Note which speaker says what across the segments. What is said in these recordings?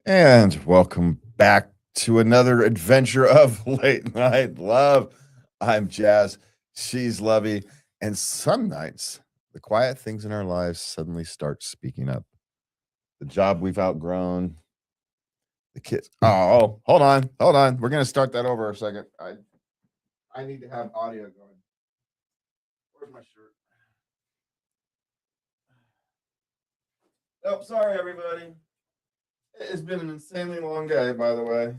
Speaker 1: And welcome back to another adventure of late night love. I'm Jazz. She's Lovey. And some nights, the quiet things in our lives suddenly start speaking up. The job we've outgrown, the kids. Oh, hold on. Hold on. We're going to start that over a second. I need to have audio going. Where's my shirt? Oh, sorry, everybody. It's been an insanely long day, by the way.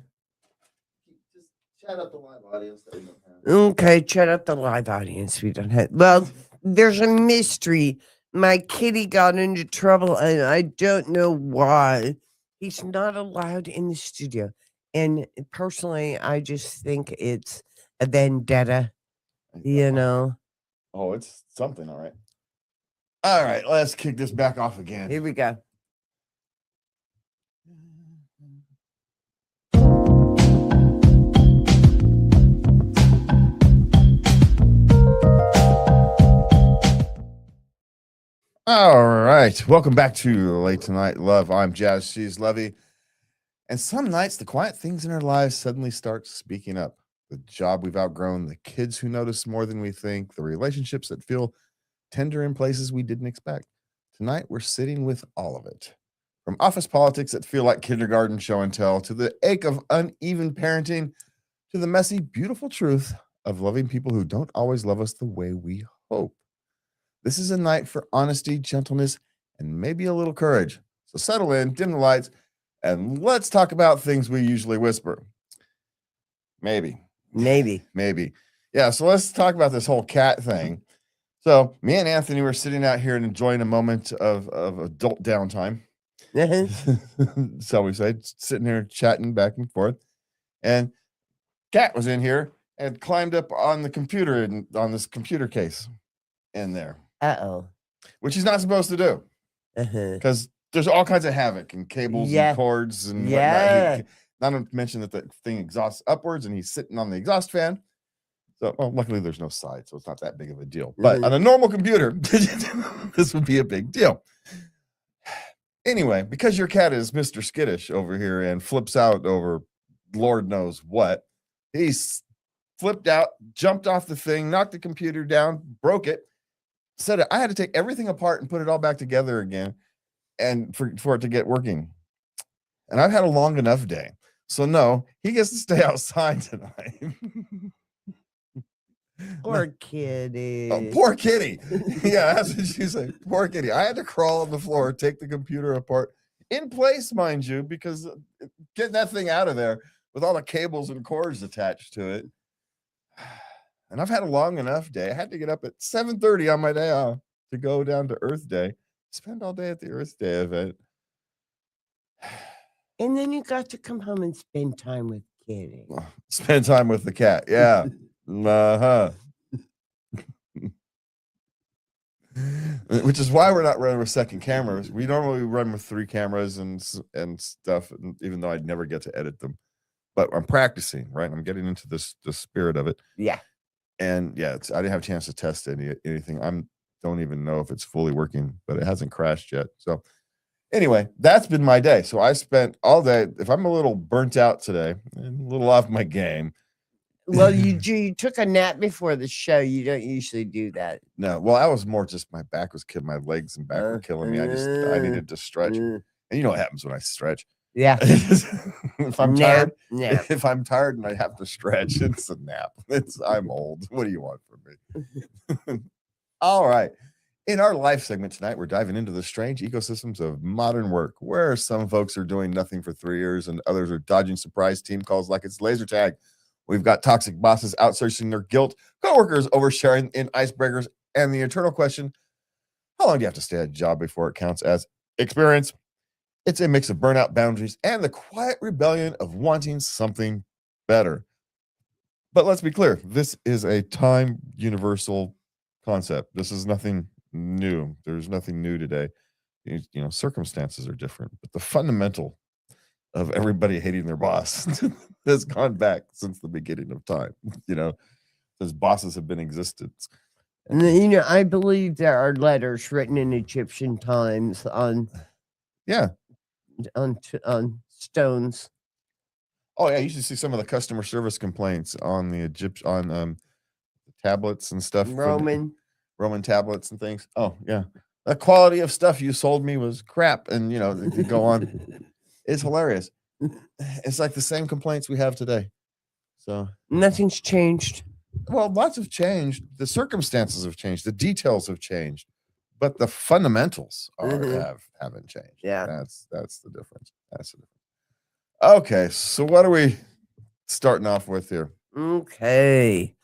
Speaker 1: Just chat up the live audience that we don't have.
Speaker 2: Okay, shut up the live audience. We don't have. Well, there's a mystery. My kitty got into trouble, and I don't know why. He's not allowed in the studio. And personally, I just think it's a vendetta, you know.
Speaker 1: Oh, it's something, all right. All right, let's kick this back off again.
Speaker 2: Here we go.
Speaker 1: All right, welcome back to Late Tonight Love. I'm Jazz, she's Lovey. And some nights, the quiet things in our lives suddenly start speaking up. The job we've outgrown, the kids who notice more than we think, the relationships that feel tender in places we didn't expect. Tonight, we're sitting with all of it. From office politics that feel like kindergarten show and tell, to the ache of uneven parenting, to the messy, beautiful truth of loving people who don't always love us the way we hope. This is a night for honesty, gentleness, and maybe a little courage. So settle in, dim the lights, and let's talk about things we usually whisper. Maybe.
Speaker 2: Maybe.
Speaker 1: Yeah, so let's talk about this whole cat thing. So me and Anthony were sitting out here and enjoying a moment of adult downtime. So we say, sitting here chatting back and forth. And Cat was in here and climbed up on the computer and on this computer case in there.
Speaker 2: Uh-oh.
Speaker 1: Which he's not supposed to do. Because there's all kinds of havoc and cables and cords and whatnot. Not to mention that the thing exhausts upwards and he's sitting on the exhaust fan. So, well, luckily there's no side, so it's not that big of a deal. But on a normal computer, this would be a big deal. Anyway, because your cat is Mr. Skittish over here and flips out over Lord knows what, he's flipped out, jumped off the thing, knocked the computer down, broke it. Said I had to take everything apart and put it all back together again and for it to get working. And I've had a long enough day. So no, he gets to stay outside tonight.
Speaker 2: Poor kitty.
Speaker 1: Oh, poor kitty. Yeah, that's what she said. Poor kitty. I had to crawl on the floor, take the computer apart in place, mind you, because getting that thing out of there with all the cables and cords attached to it. And I've had a long enough day. I had to get up at 7:30 on my day off to go down to Earth Day, spend all day at the Earth Day event.
Speaker 2: And then you got to come home and spend time with kitty.
Speaker 1: Spend time with the cat. Yeah. Uh-huh. Which is why we're not running with second cameras. We normally run with 3 cameras and stuff, even though I'd never get to edit them. But I'm practicing, right? I'm getting into the spirit of it.
Speaker 2: Yeah.
Speaker 1: And yeah, I didn't have a chance to test anything. Don't even know if it's fully working, but it hasn't crashed yet. So anyway, that's been my day. So I spent all day. If I'm a little burnt out today and a little off my game.
Speaker 2: Well, you took a nap before the show. You don't usually do that.
Speaker 1: No, well, I was more just my back was killing my legs and back were killing me. I needed to stretch. And you know what happens when I stretch.
Speaker 2: Yeah.
Speaker 1: If I'm tired and I have to stretch, it's a nap. I'm old. What do you want from me? All right. In our life segment tonight, we're diving into the strange ecosystems of modern work, where some folks are doing nothing for 3 years and others are dodging surprise team calls like it's laser tag. We've got toxic bosses outsourcing their guilt, coworkers oversharing in icebreakers, and the eternal question, how long do you have to stay at a job before it counts as experience? It's a mix of burnout, boundaries, and the quiet rebellion of wanting something better. But let's be clear, this is a time universal concept. This is nothing new. There's nothing new today. Circumstances are different, but the fundamental of everybody hating their boss has gone back since the beginning of time, since bosses have been existed.
Speaker 2: I believe there are letters written in Egyptian times on stones.
Speaker 1: Oh yeah, you should see some of the customer service complaints on the tablets and stuff. Roman tablets and things. Oh yeah, the quality of stuff you sold me was crap, and you go on. It's hilarious. It's like the same complaints we have today. So
Speaker 2: nothing's changed.
Speaker 1: Well, lots have changed. The circumstances have changed. The details have changed, but the fundamentals haven't changed.
Speaker 2: Yeah,
Speaker 1: that's the difference. That's the difference. Okay, so what are we starting off with here?
Speaker 2: Okay.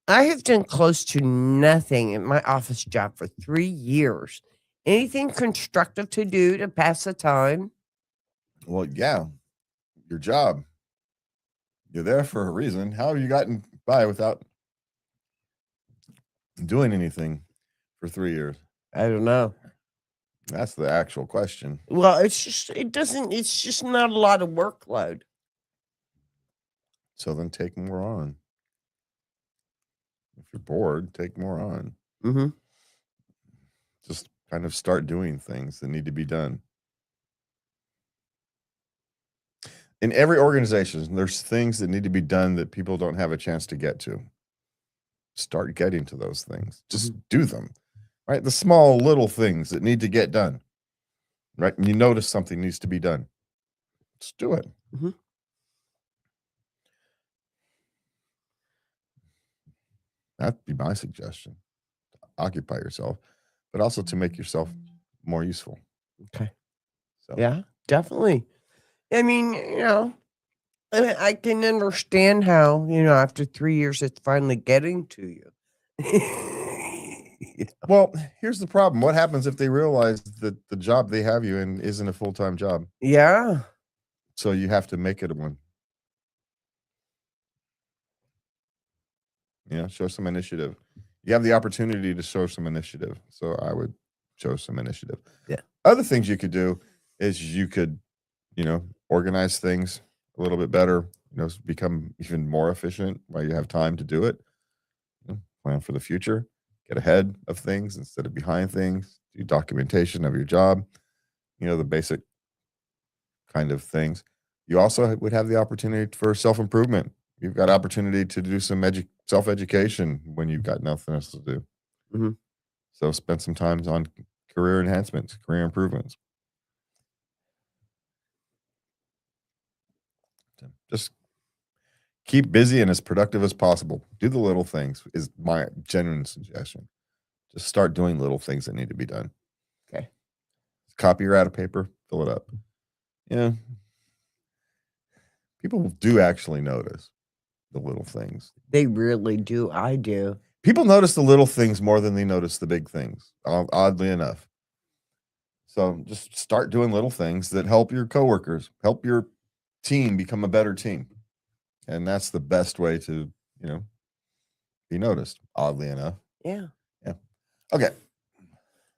Speaker 2: I have done close to nothing at my office job for 3 years. Anything constructive to do to pass the time?
Speaker 1: Well, yeah, your job. You're there for a reason. How have you gotten by without doing anything for 3 years?
Speaker 2: I don't know.
Speaker 1: That's the actual question.
Speaker 2: Well, it's just not a lot of workload.
Speaker 1: So then take more on. If you're bored, take more on.
Speaker 2: Mm-hmm.
Speaker 1: Just kind of start doing things that need to be done. In every organization, there's things that need to be done that people don't have a chance to get to. Start getting to those things. Just do them, right? The small little things that need to get done, right? And you notice something needs to be done. Just do it.
Speaker 2: Mm-hmm.
Speaker 1: That'd be my suggestion. Occupy yourself, but also to make yourself more useful.
Speaker 2: Okay.
Speaker 1: So
Speaker 2: yeah, definitely. I mean, I can understand how, after 3 years, it's finally getting to you.
Speaker 1: Well, here's the problem. What happens if they realize that the job they have you in isn't a full-time job?
Speaker 2: Yeah.
Speaker 1: So you have to make it a one. Show some initiative. You have the opportunity to show some initiative. So I would show some initiative.
Speaker 2: Yeah.
Speaker 1: Other things you could do is you could, organize things a little bit better, become even more efficient while you have time to do it. Plan for the future, get ahead of things instead of behind things, do documentation of your job, the basic kind of things. You also would have the opportunity for self-improvement. You've got opportunity to do some self-education when you've got nothing else to do.
Speaker 2: Mm-hmm.
Speaker 1: So spend some time on career enhancements, career improvements. Just keep busy and as productive as possible. Do the little things is my genuine suggestion. Just start doing little things that need to be done.
Speaker 2: Okay.
Speaker 1: Copy your ad of paper, fill it up. People do actually notice the little things.
Speaker 2: They really do. I do.
Speaker 1: People notice the little things more than they notice the big things, oddly enough. So just start doing little things that help your coworkers, help your team become a better team. And that's the best way to, be noticed, oddly enough.
Speaker 2: Yeah.
Speaker 1: Yeah. Okay.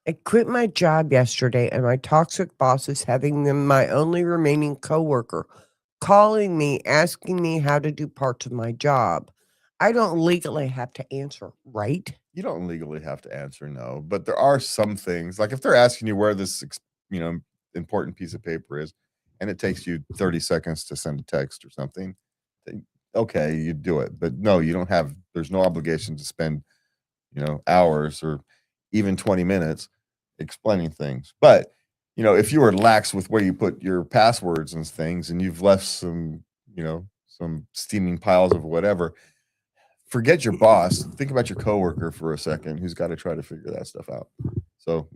Speaker 2: I quit my job yesterday, and my toxic boss is having my only remaining coworker calling me, asking me how to do parts of my job. I don't legally have to answer, right?
Speaker 1: You don't legally have to answer no, but there are some things, like if they're asking you where this, important piece of paper is, and it takes you 30 seconds to send a text or something, okay, you do it. But no, you don't have, there's no obligation to spend, hours or even 20 minutes explaining things. But, if you are lax with where you put your passwords and things, and you've left some, some steaming piles of whatever, forget your boss. Think about your coworker for a second who's got to try to figure that stuff out. So,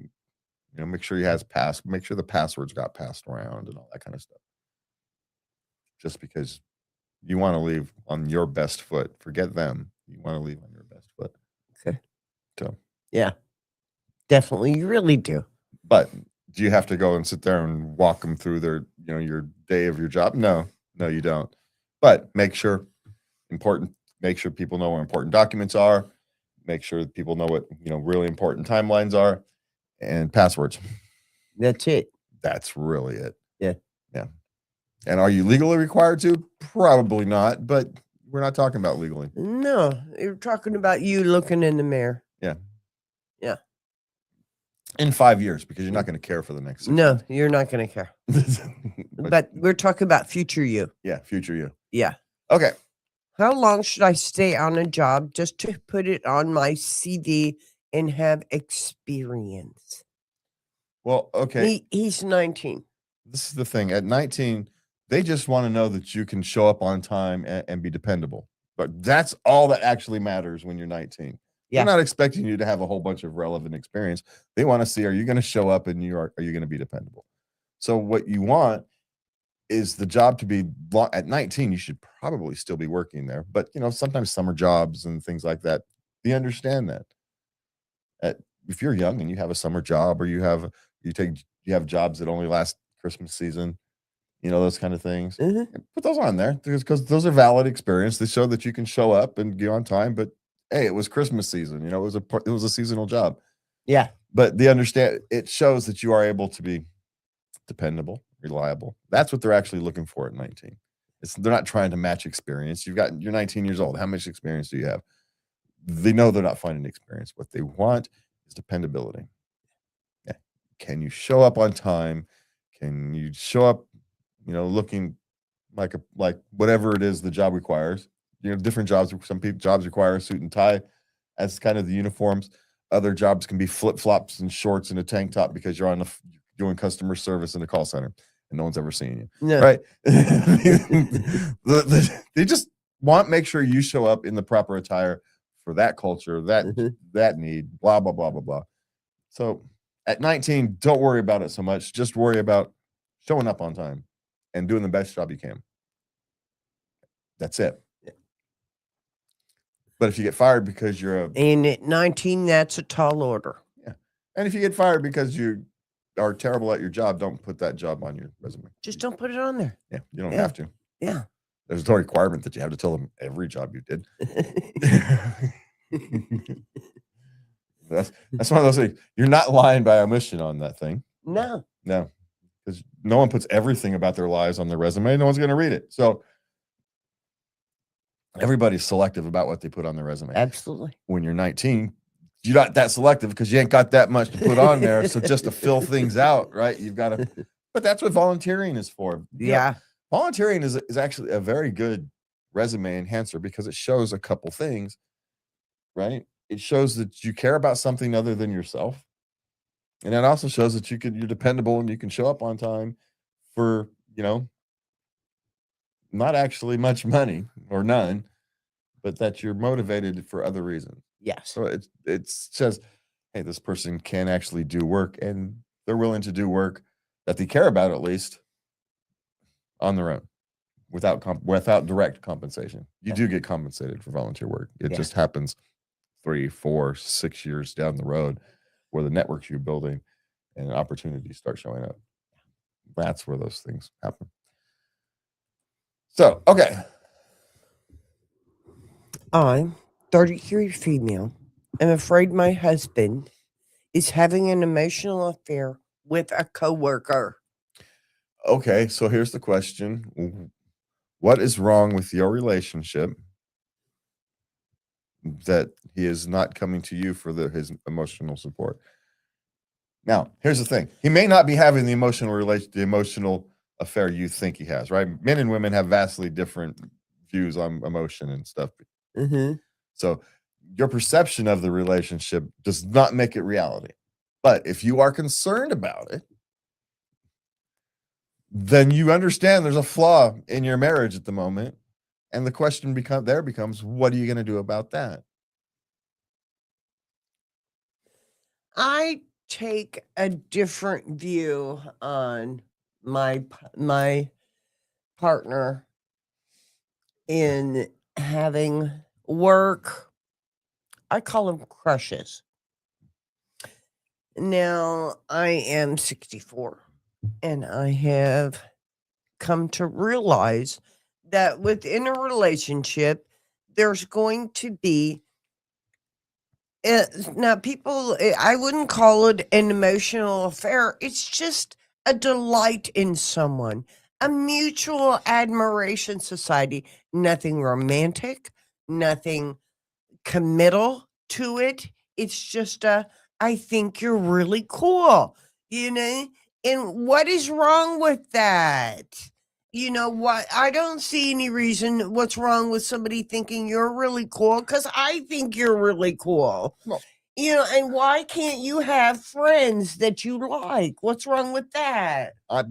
Speaker 1: make sure make sure the passwords got passed around and all that kind of stuff. Just because you want to leave on your best foot. Forget them. You want to leave on your best foot.
Speaker 2: Okay.
Speaker 1: So,
Speaker 2: yeah, definitely. You really do.
Speaker 1: But do you have to go and sit there and walk them through their, your day of your job? No, you don't. But make sure people know what important documents are. Make sure that people know what, really important timelines are, and passwords.
Speaker 2: That's it.
Speaker 1: That's really it.
Speaker 2: Yeah.
Speaker 1: Yeah. And are you legally required to? Probably not, but we're not talking about legally.
Speaker 2: No, you're talking about you looking in the mirror.
Speaker 1: Yeah.
Speaker 2: Yeah.
Speaker 1: In 5 years, because you're not going to care for the next 6
Speaker 2: No,
Speaker 1: months.
Speaker 2: you're not going to care.
Speaker 1: But
Speaker 2: But we're talking about future you.
Speaker 1: yeah, future you.
Speaker 2: Yeah.
Speaker 1: Okay.
Speaker 2: How long should I stay on a job just to put it on my CV and have experience?
Speaker 1: Well, okay.
Speaker 2: He's 19.
Speaker 1: This is the thing. At 19, they just want to know that you can show up on time and be dependable. But that's all that actually matters when you're 19.
Speaker 2: Yeah.
Speaker 1: They're not expecting you to have a whole bunch of relevant experience. They want to see, are you going to show up and are you going to be dependable? So what you want is the job to be at 19. You should probably still be working there, but sometimes summer jobs and things like that. You understand that. If you're young and you have a summer job, or you have jobs that only last Christmas season, those kind of things. Put those on there because those are valid experience. They show that you can show up and get on time. But hey, it was Christmas season. It was a seasonal job.
Speaker 2: Yeah.
Speaker 1: But they understand, it shows that you are able to be dependable, reliable. That's what they're actually looking for at 19. They're not trying to match experience. You're 19 years old. How much experience do you have? They know they're not finding experience. What they want is dependability. Yeah. Can you show up on time? Can you show up, looking like whatever it is the job requires? Different jobs. Some jobs require a suit and tie as kind of the uniforms. Other jobs can be flip-flops and shorts and a tank top because you're doing customer service in a call center and no one's ever seen you.
Speaker 2: No.
Speaker 1: Right? They just make sure you show up in the proper attire for that culture, that need, blah, blah, blah, blah, blah. So at 19, don't worry about it so much. Just worry about showing up on time and doing the best job you can. That's it.
Speaker 2: Yeah.
Speaker 1: But if you get fired because
Speaker 2: and at 19, that's a tall order.
Speaker 1: Yeah. And if you get fired because you are terrible at your job, don't put that job on your resume.
Speaker 2: Just don't put it on there.
Speaker 1: Yeah, you don't have to.
Speaker 2: Yeah.
Speaker 1: There's no requirement that you have to tell them every job you did. That's one of those things. You're not lying by omission on that thing.
Speaker 2: No.
Speaker 1: Because no one puts everything about their lives on their resume. No one's going to read it. So everybody's selective about what they put on their resume.
Speaker 2: Absolutely.
Speaker 1: When you're 19, you're not that selective because you ain't got that much to put on there. So just to fill things out, right? You've got to, but that's what volunteering is for.
Speaker 2: Yeah.
Speaker 1: Volunteering is actually a very good resume enhancer because it shows a couple things, right? It shows that you care about something other than yourself. And it also shows that you're dependable and you can show up on time for, not actually much money or none, but that you're motivated for other reasons.
Speaker 2: Yes.
Speaker 1: So it says, hey, this person can actually do work and they're willing to do work that they care about, at least on their own, without direct compensation. You do get compensated for volunteer work. It just happens 3, 4, 6 years down the road where the networks you're building and opportunities start showing up. That's where those things happen. So, okay.
Speaker 2: I'm 33 female. I'm afraid my husband is having an emotional affair with a coworker.
Speaker 1: Okay, so here's the question. What is wrong with your relationship that he is not coming to you for his emotional support? Now, here's the thing. He may not be having the emotional affair you think he has, right? Men and women have vastly different views on emotion and stuff.
Speaker 2: Mm-hmm.
Speaker 1: So your perception of the relationship does not make it reality. But if you are concerned about it, then you understand there's a flaw in your marriage at the moment. And the question becomes, what are you going to do about that?
Speaker 2: I take a different view on my partner in having work. I call them crushes. Now, I am 64, and I have come to realize that within a relationship, there's going to be now people, I wouldn't call it an emotional affair. It's just a delight in someone, a mutual admiration society. Nothing romantic, nothing committal to it. It's just a I think you're really cool, you know? And what is wrong with that? You know what? I don't see any reason what's wrong with somebody thinking you're really cool because I think you're really cool.
Speaker 1: Well,
Speaker 2: You know, and why can't you have friends that you like? What's wrong with that?
Speaker 1: I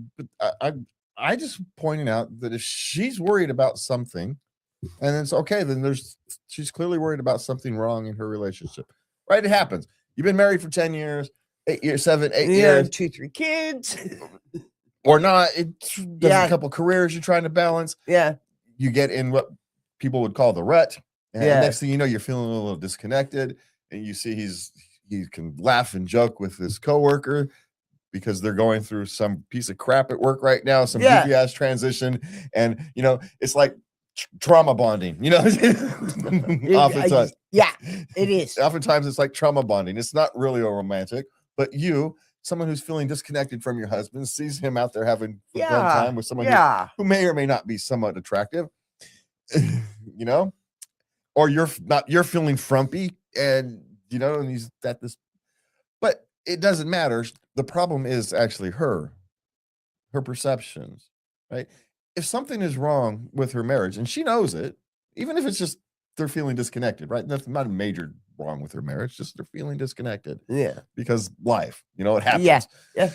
Speaker 1: just pointing out that if she's worried about something, and it's okay, then she's clearly worried about something wrong in her relationship, right? It happens. You've been married for 10 years, 8 years, 7, 8
Speaker 2: Yeah,
Speaker 1: years,
Speaker 2: 2, 3 kids.
Speaker 1: or not. There's
Speaker 2: Yeah.
Speaker 1: a couple careers you're trying to balance.
Speaker 2: Yeah.
Speaker 1: You get in what people would call the rut, and
Speaker 2: Yeah.
Speaker 1: next thing you know, you're feeling a little disconnected, and you see he can laugh and joke with his coworker because they're going through some piece of crap at work right now, some
Speaker 2: Yeah.
Speaker 1: goofy ass transition, and it's like trauma bonding, oftentimes.
Speaker 2: Yeah, it is.
Speaker 1: Oftentimes it's like trauma bonding. It's not really a romantic, but someone who's feeling disconnected from your husband, sees him out there having fun time with someone who may or may not be somewhat attractive, or you're feeling frumpy, and and he's at this, but it doesn't matter. The problem is actually her perceptions, right? If something is wrong with her marriage and she knows it, even if it's just they're feeling disconnected, right? That's not a major wrong with her marriage, just they're feeling disconnected.
Speaker 2: Yeah.
Speaker 1: Because life, it happens.
Speaker 2: Yeah.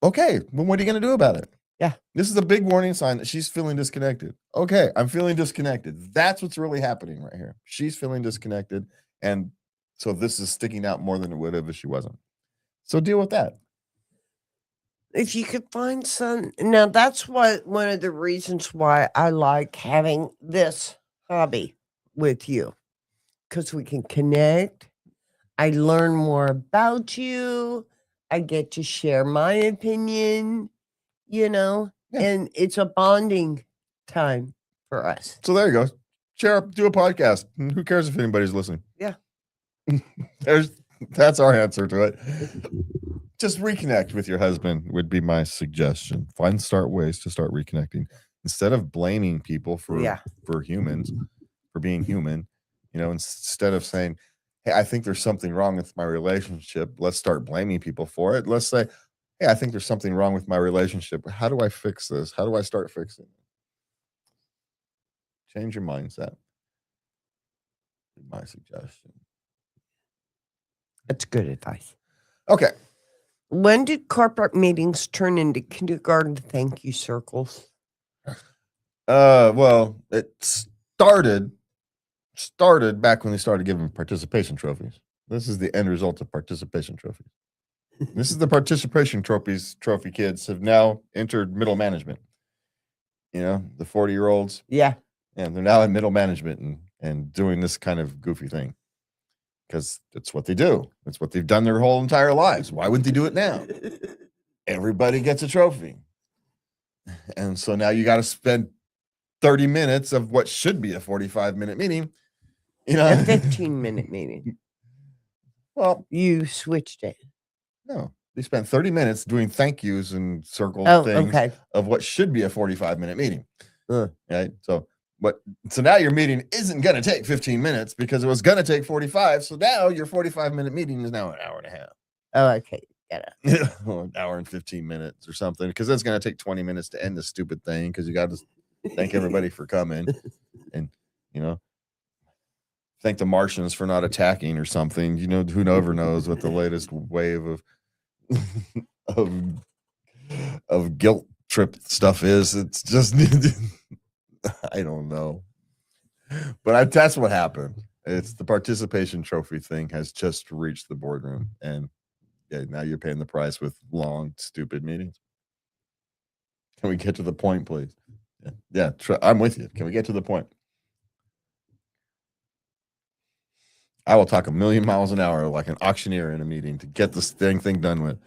Speaker 1: Okay, well, what are you going to do about it?
Speaker 2: Yeah.
Speaker 1: This is a big warning sign that she's feeling disconnected. Okay, I'm feeling disconnected. That's what's really happening right here. She's feeling disconnected, and so this is sticking out more than it would have if she wasn't. So deal with that.
Speaker 2: If you could find now that's one of the reasons why I like having this hobby with you, because we can connect. I learn more about you. I get to share my opinion, and it's a bonding time for us.
Speaker 1: So there you go. Do a podcast. Who cares if anybody's listening?
Speaker 2: Yeah.
Speaker 1: That's our answer to it. Just reconnect with your husband would be my suggestion. Start ways to start reconnecting instead of blaming people for humans, for being human. Instead of saying, "Hey, I think there's something wrong with my relationship," let's start blaming people for it. Let's say, "Hey, I think there's something wrong with my relationship. How do I fix this? How do I start fixing it?" Change your mindset. My suggestion.
Speaker 2: That's good advice.
Speaker 1: Okay.
Speaker 2: When did corporate meetings turn into kindergarten thank you circles?
Speaker 1: Well, it started back when they started giving participation trophies. This is the end result of participation trophies. This is the participation trophy kids have now entered middle management. The 40-year-olds.
Speaker 2: Yeah.
Speaker 1: And they're now in middle management and doing this kind of goofy thing. Because it's what they do. It's what they've done their whole entire lives. Why wouldn't they do it now? Everybody gets a trophy. And so now you got to spend 30 minutes of what should be a 45-minute meeting.
Speaker 2: A 15-minute meeting.
Speaker 1: Well,
Speaker 2: you switched it.
Speaker 1: No, they spent 30 minutes doing thank yous and circled things of what should be a 45-minute meeting. Right? So now your meeting isn't going to take 15 minutes because it was going to take 45. So now your 45-minute meeting is now an hour and a half.
Speaker 2: Oh, okay. Got it.
Speaker 1: An hour and 15 minutes or something, because that's going to take 20 minutes to end the stupid thing because you got to thank everybody for coming and, thank the Martians for not attacking or something. Who never knows what the latest wave of guilt trip stuff is. It's just I don't know, but that's what happened. It's the participation trophy thing has just reached the boardroom, and now you're paying the price with long, stupid meetings. Can we get to the point, please? Yeah, I'm with you. Can we get to the point? I will talk a million miles an hour like an auctioneer in a meeting to get this thing done with.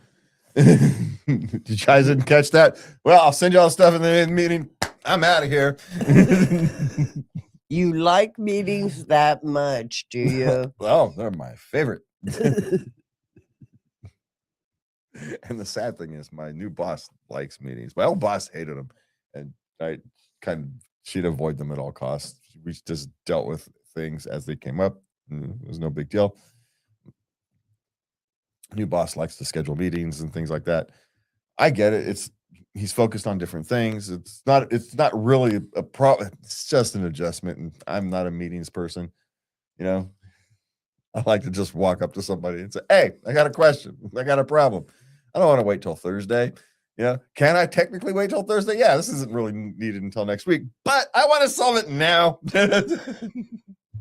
Speaker 1: Did you guys didn't catch that? Well, I'll send you all the stuff in the meeting. I'm out of here.
Speaker 2: You like meetings that much, do you?
Speaker 1: Well, they're my favorite. And the sad thing is my new boss likes meetings. My old boss hated them. And she'd avoid them at all costs. We just dealt with things as they came up. It was no big deal. new boss likes to schedule meetings and things like that. I get it. He's focused on different things. It's not really a problem. It's just an adjustment. And I'm not a meetings person. I like to just walk up to somebody and say, "Hey, I got a question. I got a problem. I don't want to wait till Thursday. Can I technically wait till Thursday? Yeah, this isn't really needed until next week, but I want to solve it now. I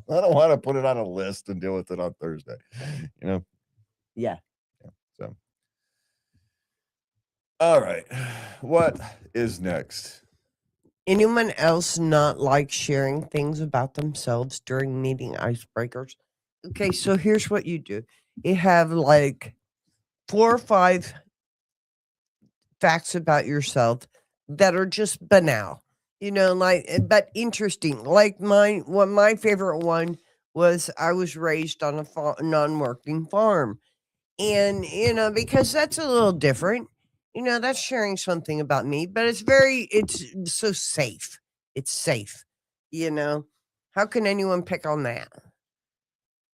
Speaker 1: don't want to put it on a list and deal with it on Thursday.
Speaker 2: Yeah.
Speaker 1: So, all right, what is next?
Speaker 2: Anyone else not like sharing things about themselves during meeting icebreakers? Okay, so here's what you do. You have like 4 or 5 facts about yourself that are just banal, but interesting. Like my favorite one was I was raised on a non-working farm. And, because that's a little different, that's sharing something about me, but it's so safe. It's safe, How can anyone pick on that?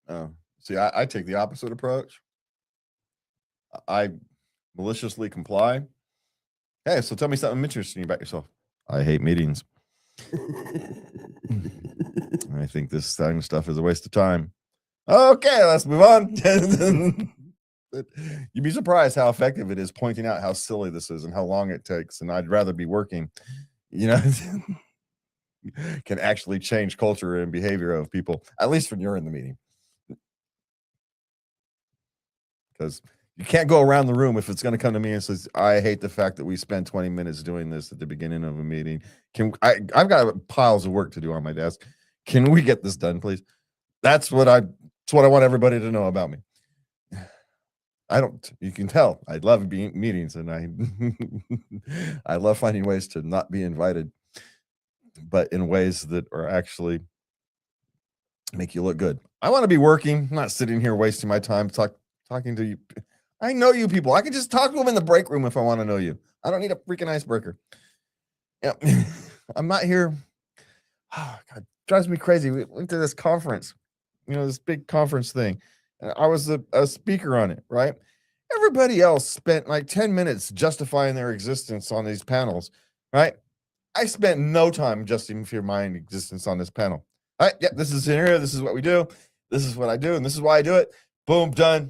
Speaker 1: Oh, see, I take the opposite approach. I maliciously comply. Hey, so tell me something interesting about yourself. I hate meetings. I think this kind of stuff is a waste of time. Okay, let's move on. You'd be surprised how effective it is pointing out how silly this is and how long it takes. And I'd rather be working, can actually change culture and behavior of people, at least when you're in the meeting. Because you can't go around the room if it's going to come to me and says, I hate the fact that we spent 20 minutes doing this at the beginning of a meeting. I've got piles of work to do on my desk. Can we get this done, please? That's what I want everybody to know about me. You can tell I love being meetings, and I love finding ways to not be invited, but in ways that are actually make you look good. I want to be working, not sitting here wasting my time talking to you. I know you people. I can just talk to them in the break room if I want to know you. I don't need a freaking icebreaker. Yeah, I'm not here. Oh, God, drives me crazy. We went to this conference, this big conference thing. And I was a speaker on it, right? Everybody else spent like 10 minutes justifying their existence on these panels, right? I spent no time justifying my existence on this panel. All right, yeah, this is in here. This is what we do. This is what I do, and this is why I do it. Boom, done.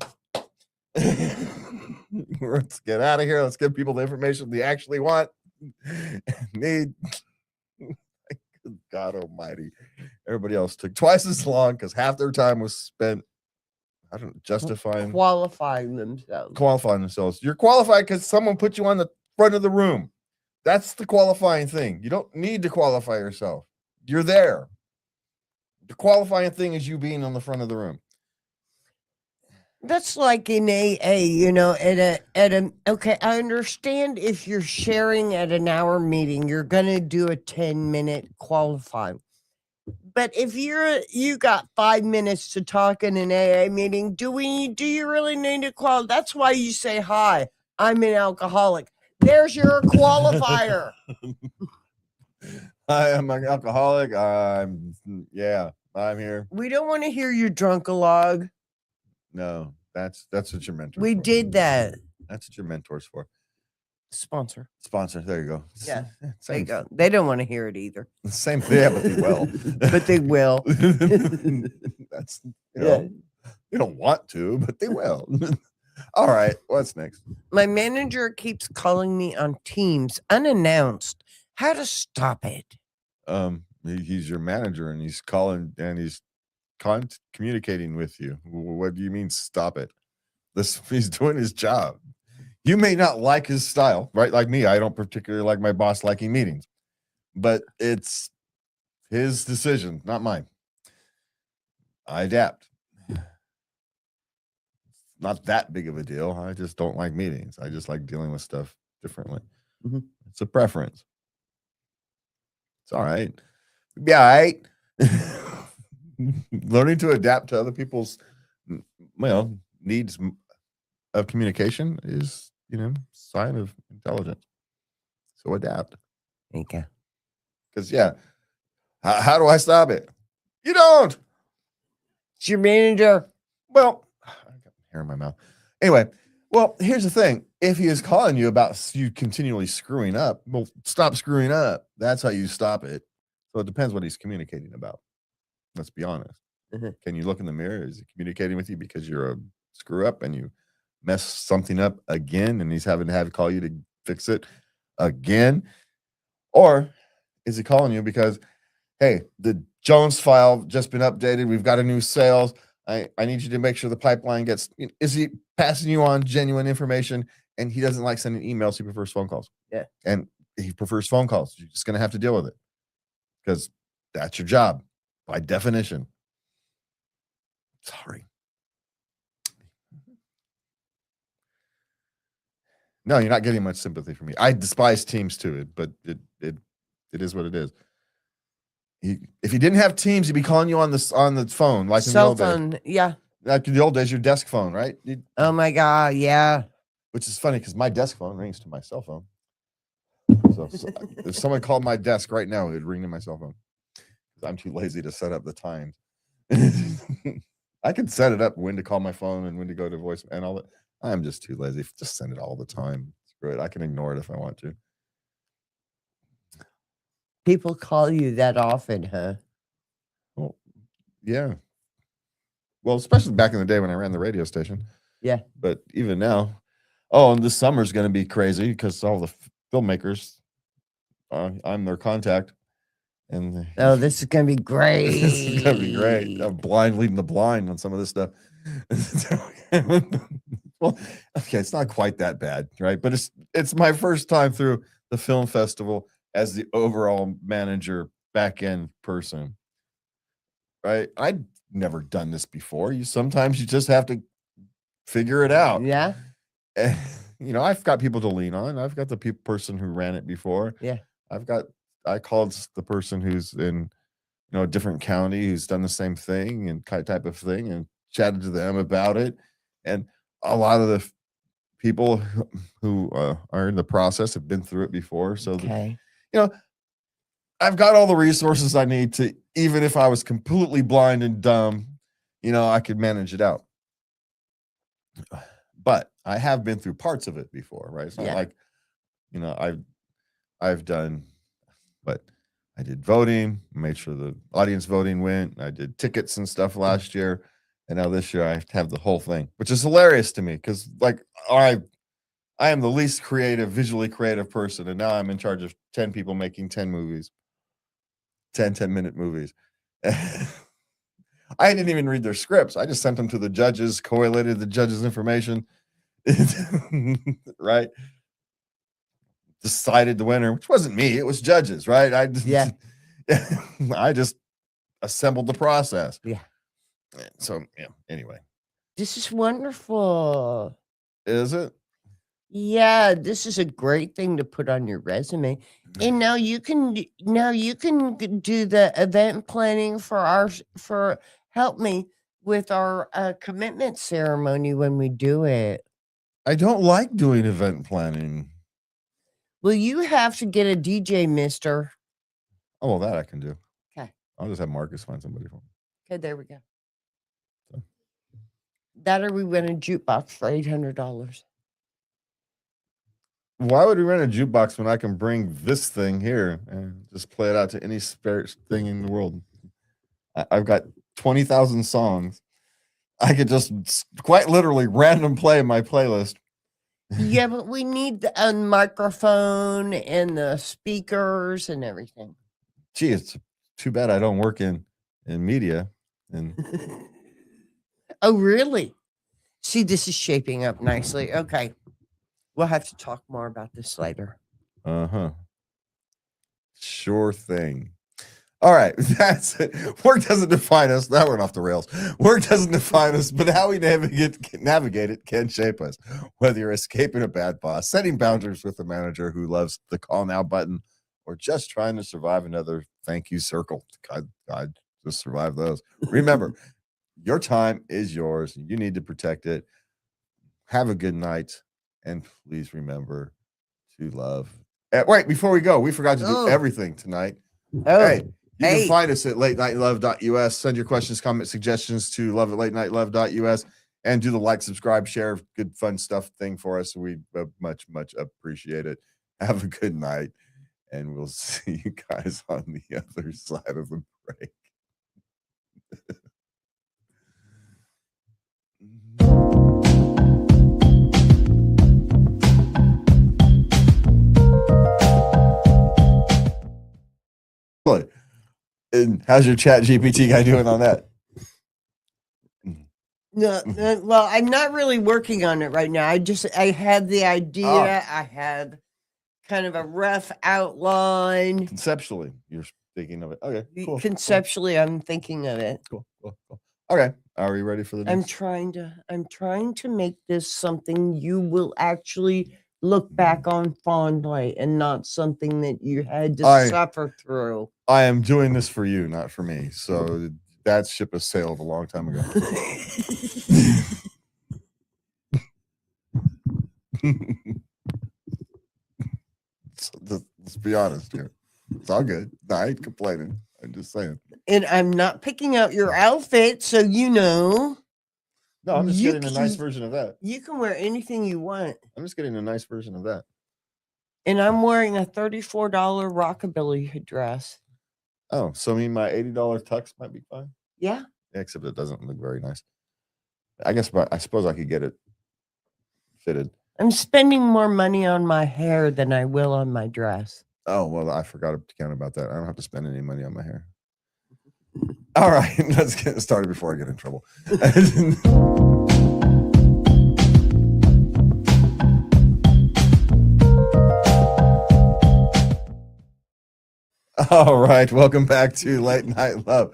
Speaker 1: Let's get out of here. Let's give people the information they actually want, need. God almighty. Everybody else took twice as long because half their time was spent
Speaker 2: qualifying themselves.
Speaker 1: You're qualified because someone put you on the front of the room. That's the qualifying thing. You don't need to qualify yourself. You're there. The qualifying thing is you being on the front of the room.
Speaker 2: That's like in AA, okay, I understand if you're sharing at an hour meeting, you're going to do a 10-minute qualifying. But if you got 5 minutes to talk in an AA meeting, do you really need to qualify? That's why you say, hi, I'm an alcoholic. There's your qualifier.
Speaker 1: I am an alcoholic. I'm here.
Speaker 2: We don't want to hear your drunk-a-log.
Speaker 1: No, that's what your mentor.
Speaker 2: We did that.
Speaker 1: That's what your mentor's for.
Speaker 2: Sponsor.
Speaker 1: There you go.
Speaker 2: Yeah, there you go. They don't want to hear it either.
Speaker 1: Same thing, yeah, but they will.
Speaker 2: But they will.
Speaker 1: That's they don't want to, but they will. All right, what's next?
Speaker 2: My manager keeps calling me on Teams unannounced. How to stop it?
Speaker 1: He's your manager, and he's calling, and he's communicating with you. What do you mean stop it? He's doing his job. You may not like his style, right? Like me, I don't particularly like my boss liking meetings, but it's his decision, not mine. I adapt. Not that big of a deal. I just don't like meetings. I just like dealing with stuff differently.
Speaker 2: Mm-hmm.
Speaker 1: It's a preference. It's all right. Yeah, all right. Learning to adapt to other people's needs of communication is sign of intelligence. So adapt.
Speaker 2: Okay.
Speaker 1: Because how do I stop it? You don't.
Speaker 2: It's your manager.
Speaker 1: Well, I got hair in my mouth. Anyway, well, here's the thing. If he is calling you about you continually screwing up, well, stop screwing up. That's how you stop it. So it depends what he's communicating about. Let's be honest. Can you look in the mirror? Is he communicating with you because you're a screw up and you mess something up again and he's having to have call you to fix it again? Or is he calling you because, hey, the Jones file just been updated. We've got a new sales. I need you to make sure the pipeline gets. Is he passing you on genuine information? And he doesn't like sending emails. He prefers phone calls.
Speaker 2: Yeah.
Speaker 1: And he prefers phone calls. You're just going to have to deal with it because that's your job by definition. Sorry. No, you're not getting much sympathy from me. I despise Teams too, but it is what it is. If he didn't have Teams, he'd be calling you on the phone, like in the old days.
Speaker 2: Yeah.
Speaker 1: Like in the old days, your desk phone, right?
Speaker 2: Oh my God, yeah.
Speaker 1: Which is funny because my desk phone rings to my cell phone. So if someone called my desk right now, it would ring to my cell phone. I'm too lazy to set up the times. I can set it up when to call my phone and when to go to voice and all that. I'm just too lazy. Just send it all the time. Screw it. I can ignore it if I want to.
Speaker 2: People call you that often, huh?
Speaker 1: Well, yeah. Well, especially back in the day when I ran the radio station.
Speaker 2: Yeah.
Speaker 1: But even now, and this summer's going to be crazy because all the filmmakers, I'm their contact. And
Speaker 2: this is going to be great.
Speaker 1: This is going to be great. I'm leading the blind on some of this stuff. Well, okay, it's not quite that bad, right? But it's my first time through the film festival as the overall manager, back end person, right? I'd never done this before. Sometimes you just have to figure it out.
Speaker 2: Yeah.
Speaker 1: I've got people to lean on. I've got the person who ran it before.
Speaker 2: Yeah.
Speaker 1: I called the person who's in, a different county who's done the same thing and type of thing and chatted to them about it. And a lot of the people who are in the process have been through it before. So, I've got all the resources I need to, even if I was completely blind and dumb, I could manage it out. But I have been through parts of it before, right? It's not like, I've done, but I did voting, made sure the audience voting went. I did tickets and stuff last year. And now this year I have the whole thing, which is hilarious to me because I am the least visually creative person. And now I'm in charge of 10 people making 10 movies, 10-minute movies. I didn't even read their scripts. I just sent them to the judges, collated the judges' information, right? Decided the winner, which wasn't me. It was judges, right? I just assembled the process.
Speaker 2: Yeah.
Speaker 1: So, anyway.
Speaker 2: This is wonderful.
Speaker 1: Is it?
Speaker 2: Yeah, this is a great thing to put on your resume. And now you can do the event planning for help me with our commitment ceremony when we do it.
Speaker 1: I don't like doing event planning.
Speaker 2: Well, you have to get a DJ, mister.
Speaker 1: Oh, well, that I can do.
Speaker 2: Okay.
Speaker 1: I'll just have Marcus find somebody for me.
Speaker 2: Okay, there we go. So. That or we rent a jukebox for $800.
Speaker 1: Why would we rent a jukebox when I can bring this thing here and just play it out to any spare thing in the world? I've got 20,000 songs. I could just quite literally random play my playlist.
Speaker 2: Yeah, but we need a microphone and the speakers and everything.
Speaker 1: Gee, it's too bad I don't work in media. And
Speaker 2: oh, really? See, this is shaping up nicely. Okay. We'll have to talk more about this later.
Speaker 1: Uh-huh. Sure thing. All right. That's it. Work doesn't define us. That went off the rails. Work doesn't define us, but how we navigate it can shape us. Whether you're escaping a bad boss, setting boundaries with a manager who loves the call now button, or just trying to survive another thank you circle. God, just survive those. Remember, your time is yours. You need to protect it. Have a good night. And please remember to love. Wait, before we go, we forgot to do everything tonight.
Speaker 2: Oh,
Speaker 1: hey, you can find us at latenightLove.us. Send your questions, comments, suggestions to love@latenightLove.us. and do the like, subscribe, share, good fun stuff thing for us. We much appreciate it. Have a good night, and we'll see you guys on the other side of the break. And how's your chat GPT guy doing on that?
Speaker 2: No, well, I'm not really working on it right now. I had the idea. I had kind of a rough outline.
Speaker 1: Conceptually, you're thinking of it. Okay, cool.
Speaker 2: Conceptually, cool. I'm thinking of it.
Speaker 1: Cool. Okay, are we ready for the next?
Speaker 2: I'm trying to make this something you will actually look back on fondly, and not something that you had to suffer through.
Speaker 1: I am doing this for you, not for me. So that ship has sailed a long time ago. Let's be honest here. It's all good. I ain't complaining. I'm just saying.
Speaker 2: And I'm not picking out your outfit, so you know.
Speaker 1: No, I'm just getting a nice version of that.
Speaker 2: You can wear anything you want.
Speaker 1: I'm just getting a nice version of that.
Speaker 2: And I'm wearing a $34 rockabilly dress.
Speaker 1: Oh, so my $80 tux might be fine?
Speaker 2: Yeah.
Speaker 1: Except it doesn't look very nice. I suppose I could get it fitted.
Speaker 2: I'm spending more money on my hair than I will on my dress.
Speaker 1: Oh, well, I forgot to count about that. I don't have to spend any money on my hair. All right, let's get started before I get in trouble. All right, welcome back to Late Night Love.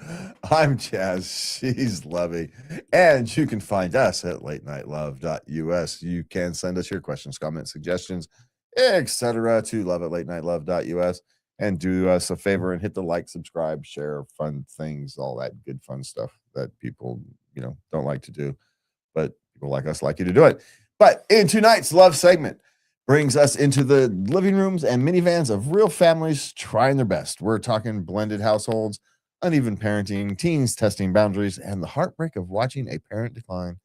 Speaker 1: I'm Chaz, she's Lovey, and you can find us at latenightLove.us. You can send us your questions, comments, suggestions, etc. to love@latenightLove.us, and do us a favor and hit the like, subscribe, share, fun things, all that good fun stuff that people, don't like to do, but people like us like you to do it. But in tonight's love segment, brings us into the living rooms and minivans of real families trying their best. We're talking blended households, uneven parenting, teens testing boundaries, and the heartbreak of watching a parent decline.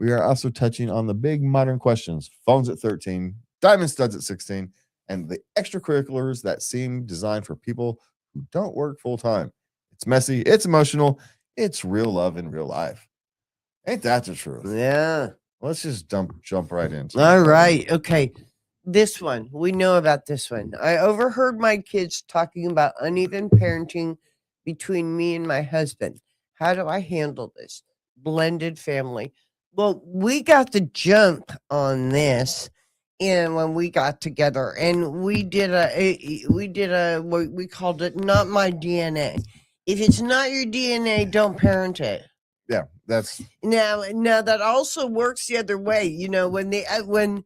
Speaker 1: We are also touching on the big modern questions: phones at 13, diamond studs at 16, and the extracurriculars that seem designed for people who don't work full time. It's messy, it's emotional, it's real love in real life. Ain't that the truth?
Speaker 2: Yeah.
Speaker 1: Let's just jump right into it.
Speaker 2: All right. Okay. This one, we know about this one. I overheard my kids talking about uneven parenting between me and my husband. How do I handle this? Blended family. Well, we got the jump on this, and when we got together, and we did what we called it, not my DNA. If it's not your DNA, don't parent it.
Speaker 1: Yeah, that's
Speaker 2: now that also works the other way. When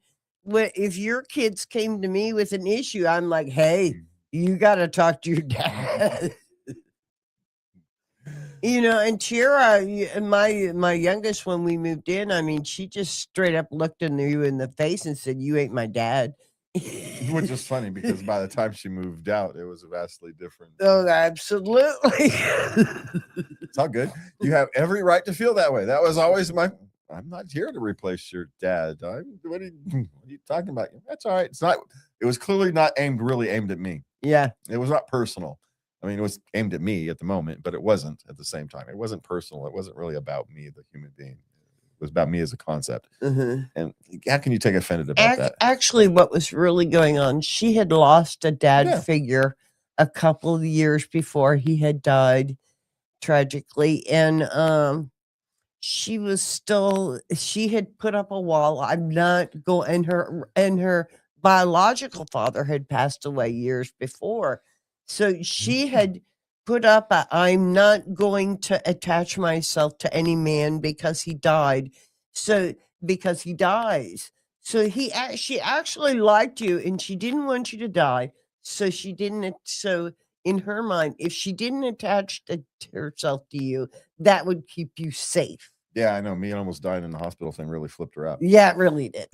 Speaker 2: if your kids came to me with an issue, I'm like, hey, you got to talk to your dad. And Tira, my youngest, when we moved in, I mean, she just straight up looked you in the face and said, you ain't my dad.
Speaker 1: Which is funny, because by the time she moved out, it was vastly different.
Speaker 2: Oh, absolutely.
Speaker 1: It's all good. You have every right to feel that way. That was always I'm not here to replace your dad. What are you talking about? That's all right. It's not. It was clearly not really aimed at me.
Speaker 2: Yeah.
Speaker 1: It was not personal. I mean, it was aimed at me at the moment, but it wasn't at the same time. It wasn't personal. It wasn't really about me, the human being. It was about me as a concept.
Speaker 2: Mm-hmm.
Speaker 1: And how can you take offended about that?
Speaker 2: Actually, what was really going on, she had lost a dad figure a couple of years before he had died tragically. And she had put up a wall. I'm not going, and her biological father had passed away years before. So she had put up I'm not going to attach myself to any man because he died. So because he dies. So she actually liked you, and she didn't want you to die. So she didn't. So in her mind, if she didn't attach herself to you, that would keep you safe.
Speaker 1: Yeah, I know. Me almost dying in the hospital thing really flipped her out.
Speaker 2: Yeah, it really did.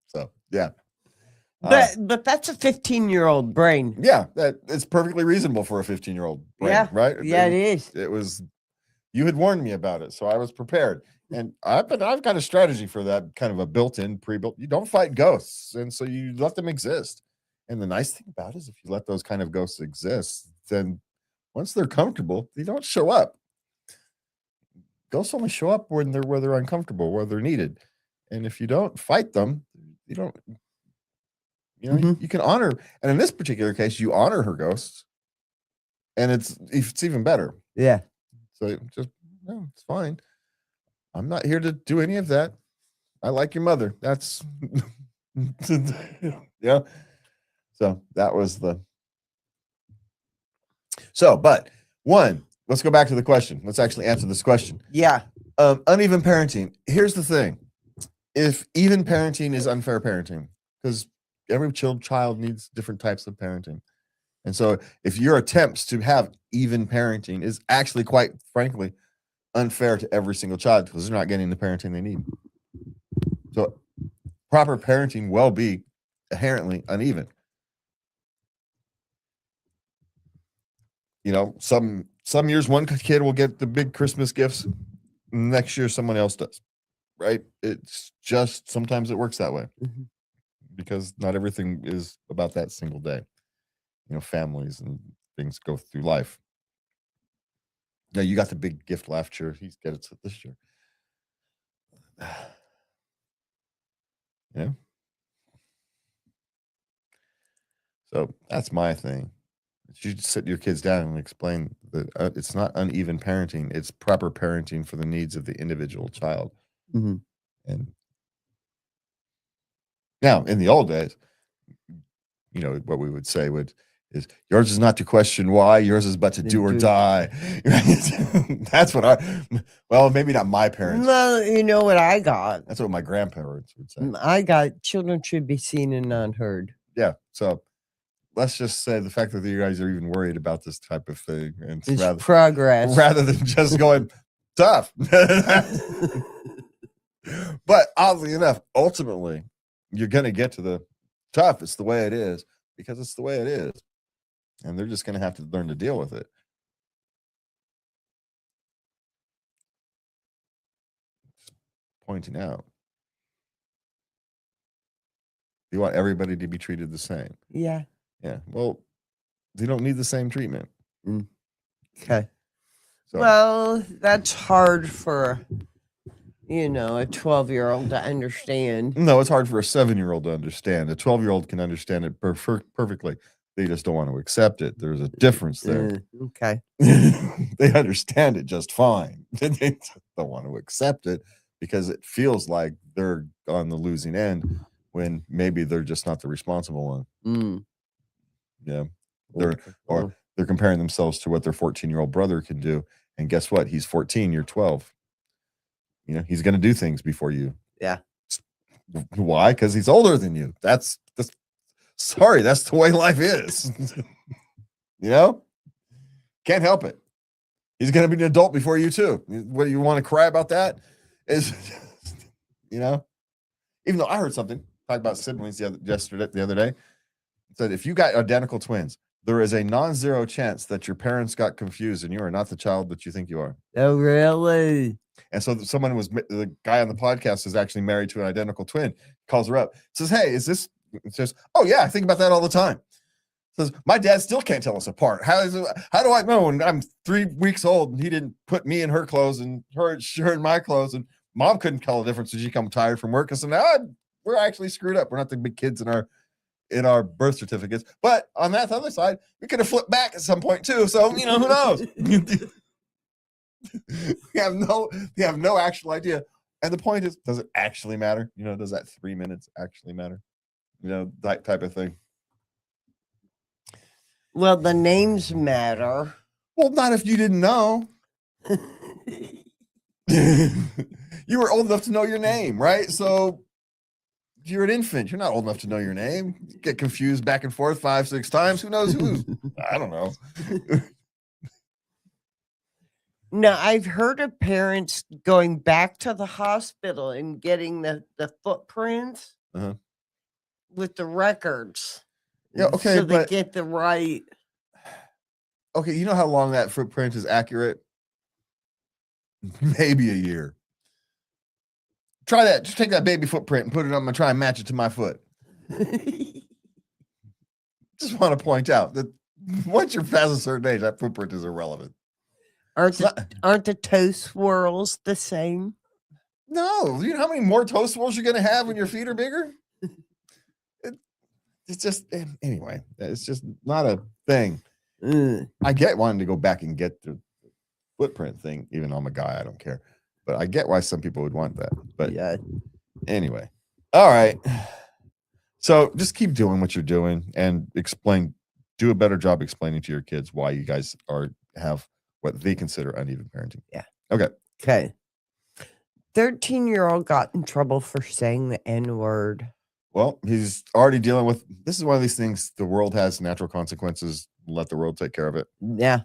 Speaker 1: So, yeah.
Speaker 2: But that's a 15-year-old brain.
Speaker 1: Yeah, it's perfectly reasonable for a 15-year-old brain, right?
Speaker 2: Yeah, it is.
Speaker 1: It was You had warned me about it, so I was prepared. And I've got a strategy for that, kind of a built-in, pre-built. You don't fight ghosts, and so you let them exist. And the nice thing about it is if you let those kind of ghosts exist, then once they're comfortable, they don't show up. Ghosts only show up when they're uncomfortable, where they're needed. And if you don't fight them, you don't, you can honor. And in this particular case, you honor her ghosts, and it's even better.
Speaker 2: Yeah.
Speaker 1: So just no, it's fine. I'm not here to do any of that. I like your mother. That's yeah. So that was but let's go back to the question. Let's actually answer this question.
Speaker 2: Yeah.
Speaker 1: Uneven parenting. Here's the thing. If even parenting is unfair parenting, because every child needs different types of parenting. And so if your attempts to have even parenting is actually, quite frankly, unfair to every single child because they're not getting the parenting they need. So proper parenting will be inherently uneven. Some years one kid will get the big Christmas gifts, next year someone else does, right? It's just sometimes it works that way because not everything is about that single day. Families and things go through life. Now you got the big gift last year. He's got it this year. Yeah. So that's my thing. You sit your kids down and explain that it's not uneven parenting. It's proper parenting for the needs of the individual child.
Speaker 2: Mm-hmm.
Speaker 1: And now in the old days, what we would say is yours is not to question why, yours is but to do or die. That's what maybe not my parents.
Speaker 2: Well, you know what I got?
Speaker 1: That's what my grandparents would say.
Speaker 2: I got children should be seen and not heard.
Speaker 1: Yeah. So let's just say the fact that you guys are even worried about this type of thing and
Speaker 2: it's progress
Speaker 1: rather than just going tough. But oddly enough, ultimately, you're going to get to the tough. It's the way it is because it's the way it is. And they're just going to have to learn to deal with it. Just pointing out. You want everybody to be treated the same.
Speaker 2: Yeah.
Speaker 1: Yeah. Well, they don't need the same treatment.
Speaker 2: Okay. So. Well, that's hard for, a 12-year-old to understand.
Speaker 1: No, it's hard for a 7-year-old to understand. A 12-year-old can understand it perfectly. They just don't want to accept it. There's a difference there.
Speaker 2: Okay.
Speaker 1: They understand it just fine. They don't want to accept it because it feels like they're on the losing end when maybe they're just not the responsible one. Yeah. They're comparing themselves to what their 14-year-old brother can do. And guess what? He's 14, you're 12. He's going to do things before you.
Speaker 2: Yeah.
Speaker 1: Why? Because he's older than you. That's the way life is. Can't help it. He's going to be an adult before you too. What, you want to cry about that? Is even though I heard something talk about siblings the other day, it said if you got identical twins, there is a non-zero chance that your parents got confused and you are not the child that you think you are.
Speaker 2: Oh, really?
Speaker 1: And so the guy on the podcast is actually married to an identical twin, calls her up, says, hey, is this, it says, oh yeah, I think about that all the time. Says, my dad still can't tell us apart. How do I know when I'm 3 weeks old and he didn't put me in her clothes and her in my clothes, and mom couldn't tell the difference when she come tired from work. And so now we're actually screwed up. We're not the big kids in our birth certificates. But on that other side, we could have flipped back at some point too. So, who knows? We have no actual idea. And the point is, does it actually matter? Does that 3 minutes actually matter? That type of thing.
Speaker 2: Well, the names matter.
Speaker 1: Well, not if you didn't know. You were old enough to know your name, right? So if you're an infant, you're not old enough to know your name. You get confused back and forth 5-6 times. Who knows who's? I don't know.
Speaker 2: No, I've heard of parents going back to the hospital and getting the footprints with the records.
Speaker 1: Yeah, okay,
Speaker 2: so they get the right.
Speaker 1: Okay, you know how long that footprint is accurate? maybe a year. Try that. Just take that baby footprint and put it on my, try and match it to my foot. Just want to point out that once you're past a certain age, that footprint is irrelevant.
Speaker 2: Aren't the toe swirls the same?
Speaker 1: No. You know how many more toe swirls you're going to have when your feet are bigger? It's just, anyway, it's just not a thing. I get wanting to go back and get the footprint thing, even though I'm a guy, I don't care. But I get why some people would want that. But
Speaker 2: yeah.
Speaker 1: Anyway, all right. So just keep doing what you're doing and do a better job explaining to your kids why you guys have what they consider uneven parenting.
Speaker 2: Yeah.
Speaker 1: Okay.
Speaker 2: 13-year-old got in trouble for saying the N-word.
Speaker 1: Well, he's already dealing with, this is one of these things, the world has natural consequences. Let the world take care of it.
Speaker 2: Yeah.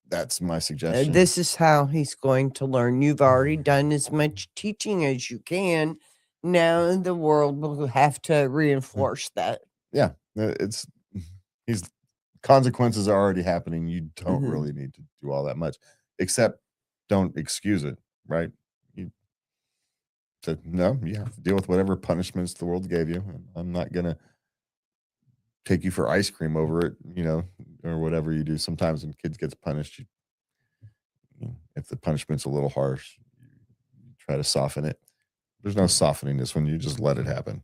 Speaker 1: That's my suggestion.
Speaker 2: This is how he's going to learn. You've already done as much teaching as you can. Now the world will have to reinforce that.
Speaker 1: Yeah. His consequences are already happening. You don't really need to do all that much, except don't excuse it, right? No, you have to deal with whatever punishments the world gave you. I'm not going to take you for ice cream over it, or whatever you do. Sometimes when kids gets punished, if the punishment's a little harsh, you try to soften it. There's no softening this one. You just let it happen.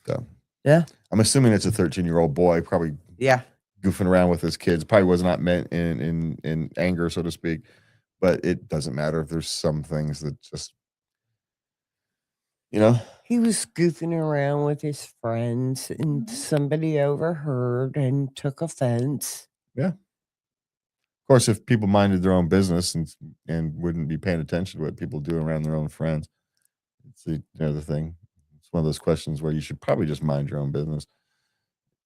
Speaker 1: So,
Speaker 2: yeah.
Speaker 1: I'm assuming it's a 13-year-old boy, probably goofing around with his kids. Probably was not meant in anger, so to speak. But it doesn't matter if there's some things that just,
Speaker 2: He was goofing around with his friends and somebody overheard and took offense.
Speaker 1: Yeah. Of course, if people minded their own business and wouldn't be paying attention to what people do around their own friends, it's the thing. It's one of those questions where you should probably just mind your own business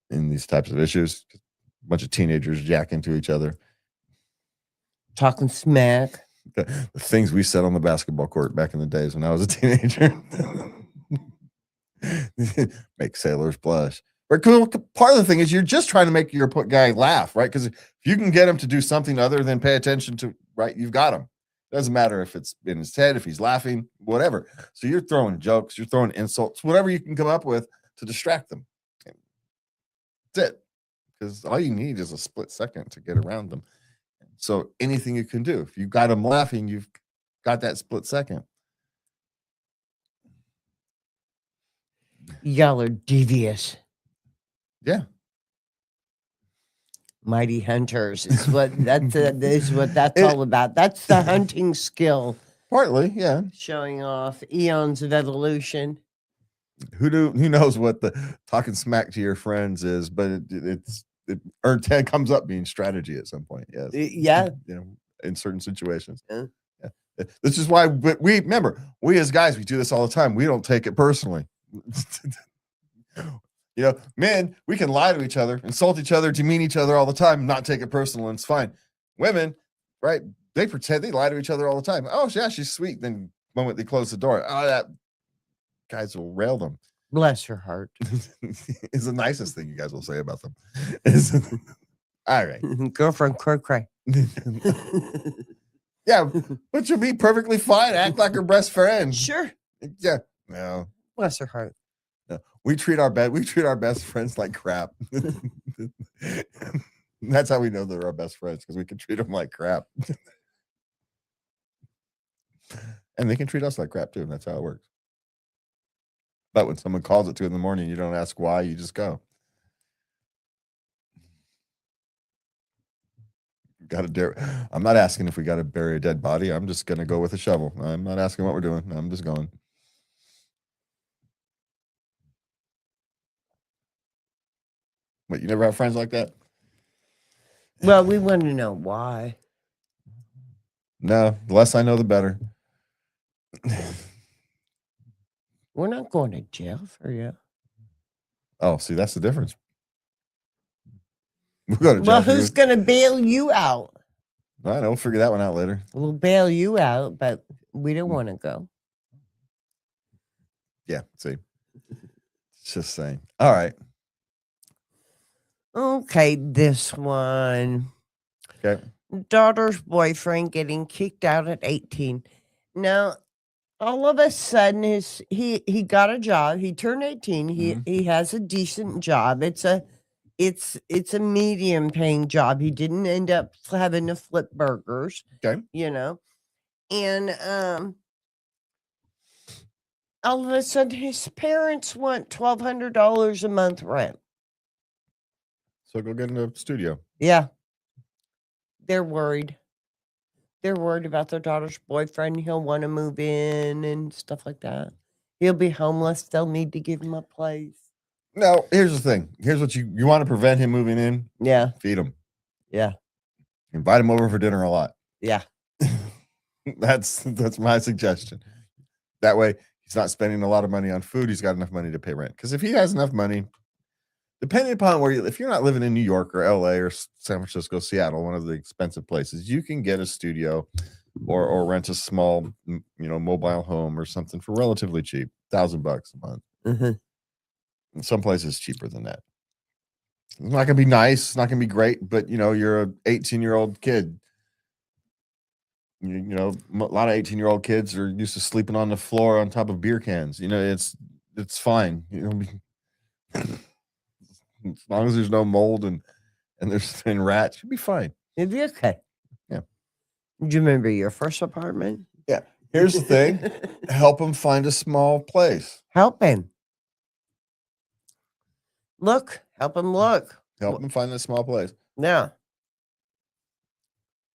Speaker 1: in these types of issues. A bunch of teenagers jack into each other.
Speaker 2: Talking smack.
Speaker 1: The things we said on the basketball court back in the days when I was a teenager. Make sailors blush. But part of the thing is you're just trying to make your guy laugh, right? Because if you can get him to do something other than pay attention to, right, you've got him. Doesn't matter if it's in his head, if he's laughing, whatever. So you're throwing jokes, you're throwing insults, whatever you can come up with to distract them. That's it. Because all you need is a split second to get around them. So anything you can do, if you got them laughing, you've got that split second.
Speaker 2: Y'all are devious.
Speaker 1: Yeah.
Speaker 2: Mighty hunters is what that's all about. That's the hunting skill.
Speaker 1: Partly, yeah.
Speaker 2: Showing off eons of evolution.
Speaker 1: Who knows what the talking smack to your friends is, but it comes up being strategy at some point. Yes.
Speaker 2: Yeah.
Speaker 1: In certain situations.
Speaker 2: Yeah.
Speaker 1: This is why we as guys, we do this all the time. We don't take it personally. Men, we can lie to each other, insult each other, demean each other all the time, not take it personal, and it's fine. Women, right? They pretend, they lie to each other all the time. Oh, yeah, she's sweet. Then the moment they close the door, that guys will rail them.
Speaker 2: Bless her heart.
Speaker 1: It's the nicest thing you guys will say about them. All right.
Speaker 2: Girlfriend cray.
Speaker 1: Yeah, but you'll be perfectly fine. Act like her best friend.
Speaker 2: Sure.
Speaker 1: Yeah. No.
Speaker 2: Bless her heart.
Speaker 1: No. We treat our best friends like crap. That's how we know they're our best friends, because we can treat them like crap. And they can treat us like crap too. And that's how it works. But when someone calls at 2 a.m, you don't ask why, you just go. I'm not asking if we got to bury a dead body. I'm just going to go with a shovel. I'm not asking what we're doing. I'm just going. What, you never have friends like that?
Speaker 2: Well, we want to know why.
Speaker 1: No, the less I know, the better.
Speaker 2: We're not going to jail for you.
Speaker 1: Oh, see, that's the difference. We're going to jail.
Speaker 2: Well, who's going to bail you out?
Speaker 1: I know. We'll figure that one out later.
Speaker 2: We'll bail you out, but we don't want to go.
Speaker 1: Yeah, see. Just saying. All right.
Speaker 2: Okay, this one.
Speaker 1: Okay.
Speaker 2: Daughter's boyfriend getting kicked out at 18. Now, all of a sudden, he got a job. He turned 18. He has a decent job. It's a medium paying job. He didn't end up having to flip burgers.
Speaker 1: Okay.
Speaker 2: And all of a sudden, his parents want $1,200 a month rent.
Speaker 1: So go get in the studio.
Speaker 2: Yeah. They're worried. They're worried about their daughter's boyfriend. He'll want to move in and stuff like that. He'll be homeless. They'll need to give him a place.
Speaker 1: No, here's the thing. Here's what you want to prevent him moving in.
Speaker 2: Yeah.
Speaker 1: Feed him.
Speaker 2: Yeah.
Speaker 1: Invite him over for dinner a lot.
Speaker 2: Yeah.
Speaker 1: That's my suggestion. That way he's not spending a lot of money on food. He's got enough money to pay rent. Because if he has enough money, depending upon if you're not living in New York or LA or San Francisco, Seattle, one of the expensive places, you can get a studio or rent a small, mobile home or something for relatively cheap, $1,000 a month. In some places cheaper than that. It's not gonna be nice, it's not gonna be great, but you're an 18-year-old kid. A lot of 18-year-old kids are used to sleeping on the floor on top of beer cans. It's fine. As long as there's no mold and there's rats, you'll be fine.
Speaker 2: It'd be okay.
Speaker 1: Yeah.
Speaker 2: Do you remember your first apartment?
Speaker 1: Yeah. Here's the thing. Help him find a small place.
Speaker 2: Help him. Help him look.
Speaker 1: Help him find a small place.
Speaker 2: Yeah.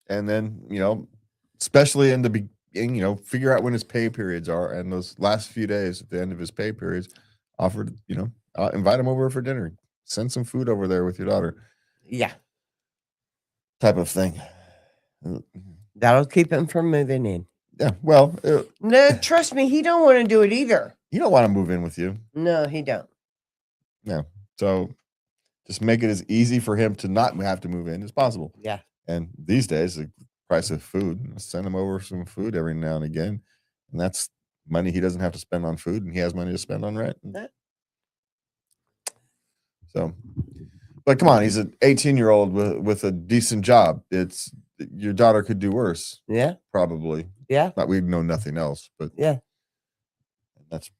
Speaker 1: And then, especially in the beginning, figure out when his pay periods are, and those last few days at the end of his pay periods, invite him over for dinner. Send some food over there with your daughter.
Speaker 2: Yeah.
Speaker 1: Type of thing.
Speaker 2: That'll keep him from moving in.
Speaker 1: Yeah. Well,
Speaker 2: no, trust me, he don't want to do it either.
Speaker 1: You don't want to move in with you.
Speaker 2: No, he don't.
Speaker 1: No. So just make it as easy for him to not have to move in as possible.
Speaker 2: Yeah.
Speaker 1: And these days, the price of food, send him over some food every now and again. And that's money he doesn't have to spend on food, and he has money to spend on rent. So, but come on, he's an 18-year-old with a decent job. Your daughter could do worse.
Speaker 2: Yeah.
Speaker 1: Probably.
Speaker 2: Yeah.
Speaker 1: We know nothing else, but
Speaker 2: yeah.
Speaker 1: That's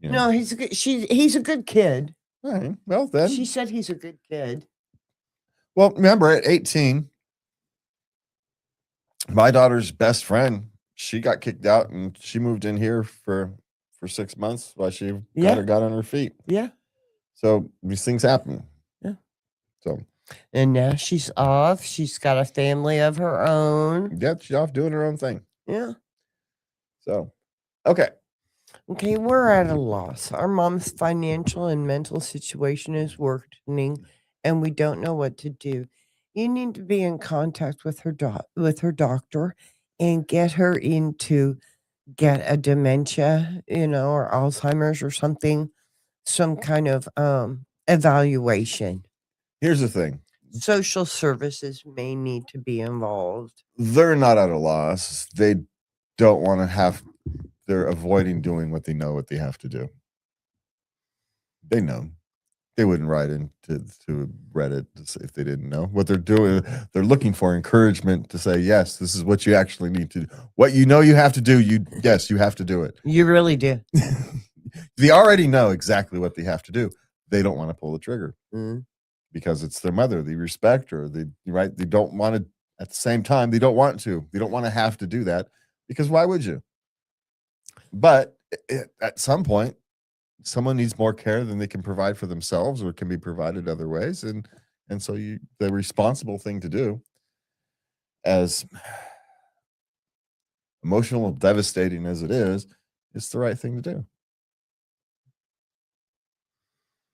Speaker 2: No, he's a good kid.
Speaker 1: All right. Well, then
Speaker 2: She said he's a good kid.
Speaker 1: Well, remember at 18, my daughter's best friend, she got kicked out and she moved in here for 6 months while she got on her feet.
Speaker 2: Yeah.
Speaker 1: So these things happen.
Speaker 2: Yeah.
Speaker 1: So.
Speaker 2: And now she's off. She's got a family of her own.
Speaker 1: Yeah, she's off doing her own thing.
Speaker 2: Yeah.
Speaker 1: So, okay.
Speaker 2: Okay, we're at a loss. Our mom's financial and mental situation is worsening, and we don't know what to do. You need to be in contact with her doctor and get her in to get a dementia, or Alzheimer's or something, some kind of evaluation.
Speaker 1: Here's the thing.
Speaker 2: Social services may need to be involved.
Speaker 1: They're not at a loss. They don't want to have, they're avoiding doing what they know what they have to do. They know. They wouldn't write into Reddit if they didn't know what they're doing. They're looking for encouragement to say, yes, this is what you actually need to do. What you have to do, you have to do it.
Speaker 2: You really do.
Speaker 1: They already know exactly what they have to do. They don't want to pull the trigger because it's their mother. They respect her. They don't want to, at the same time, they don't want to. They don't want to have to do that because why would you? But at some point, someone needs more care than they can provide for themselves or can be provided other ways. And so the responsible thing to do, as emotional and devastating as it is, it's the right thing to do.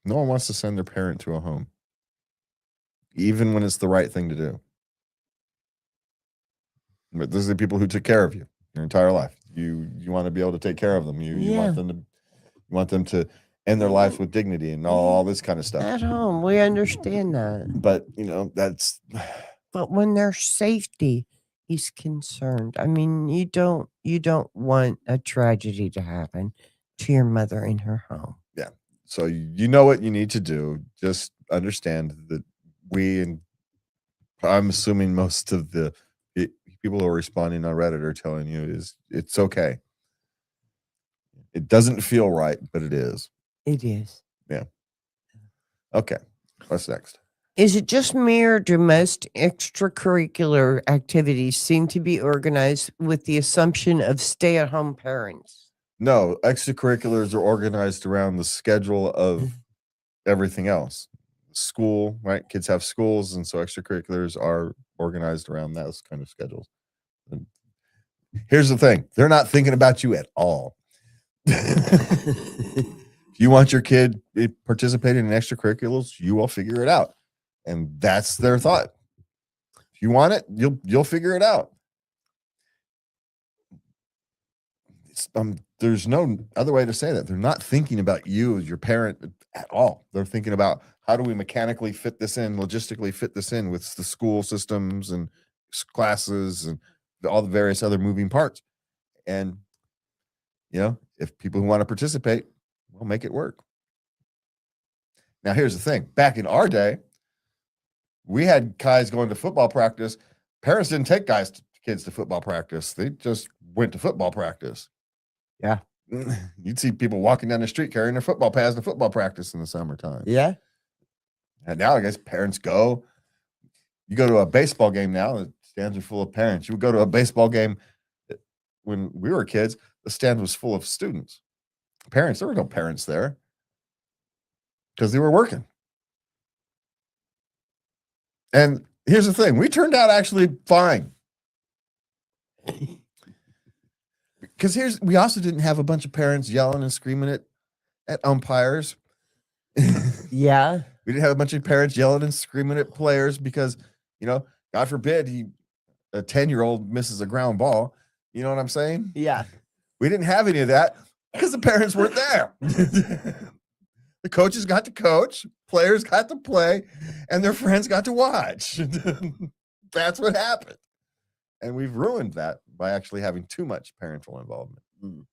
Speaker 1: No one wants to send their parent to a home, even when it's the right thing to do. But those are the people who took care of you your entire life. You want to be able to take care of them. You want them to end their lives with dignity and all this kind of stuff.
Speaker 2: At home, we understand that.
Speaker 1: But that's.
Speaker 2: But when their safety is concerned, I mean, you don't want a tragedy to happen to your mother in her home.
Speaker 1: Yeah. So you know what you need to do. Just understand that we and I'm assuming most of the people who are responding on Reddit are telling you is it's okay. It doesn't feel right, but it is.
Speaker 2: It is.
Speaker 1: Yeah. Okay. What's next?
Speaker 2: Is it just me, or do most extracurricular activities seem to be organized with the assumption of stay-at-home parents?
Speaker 1: No, extracurriculars are organized around the schedule of everything else. School, right? Kids have schools, and so extracurriculars are organized around those kind of schedules. And here's the thing: they're not thinking about you at all. If you want your kid participating in extracurriculars, you will figure it out, and that's their thought. If you want it, you'll figure it out. There's no other way to say that. They're not thinking about you as your parent at all. They're thinking about, how do we mechanically fit this in, logistically fit this in with the school systems and classes and all the various other moving parts. And, if people who want to participate, we'll make it work. Now, here's the thing. Back in our day, we had guys going to football practice. Parents didn't take kids to football practice. They just went to football practice.
Speaker 2: Yeah.
Speaker 1: You'd see people walking down the street carrying their football pads to football practice in the summertime.
Speaker 2: Yeah.
Speaker 1: And now I guess parents go. You go to a baseball game now, the stands are full of parents. You would go to a baseball game when we were kids, the stand was full of students. Parents, there were no parents there because they were working. And here's the thing. We turned out actually fine. Because we also didn't have a bunch of parents yelling and screaming at umpires.
Speaker 2: Yeah.
Speaker 1: We didn't have a bunch of parents yelling and screaming at players because, God forbid a 10-year-old misses a ground ball. You know what I'm saying?
Speaker 2: Yeah.
Speaker 1: We didn't have any of that because the parents weren't there. The coaches got to coach, players got to play, and their friends got to watch. That's what happened. And we've ruined that by actually having too much parental involvement. And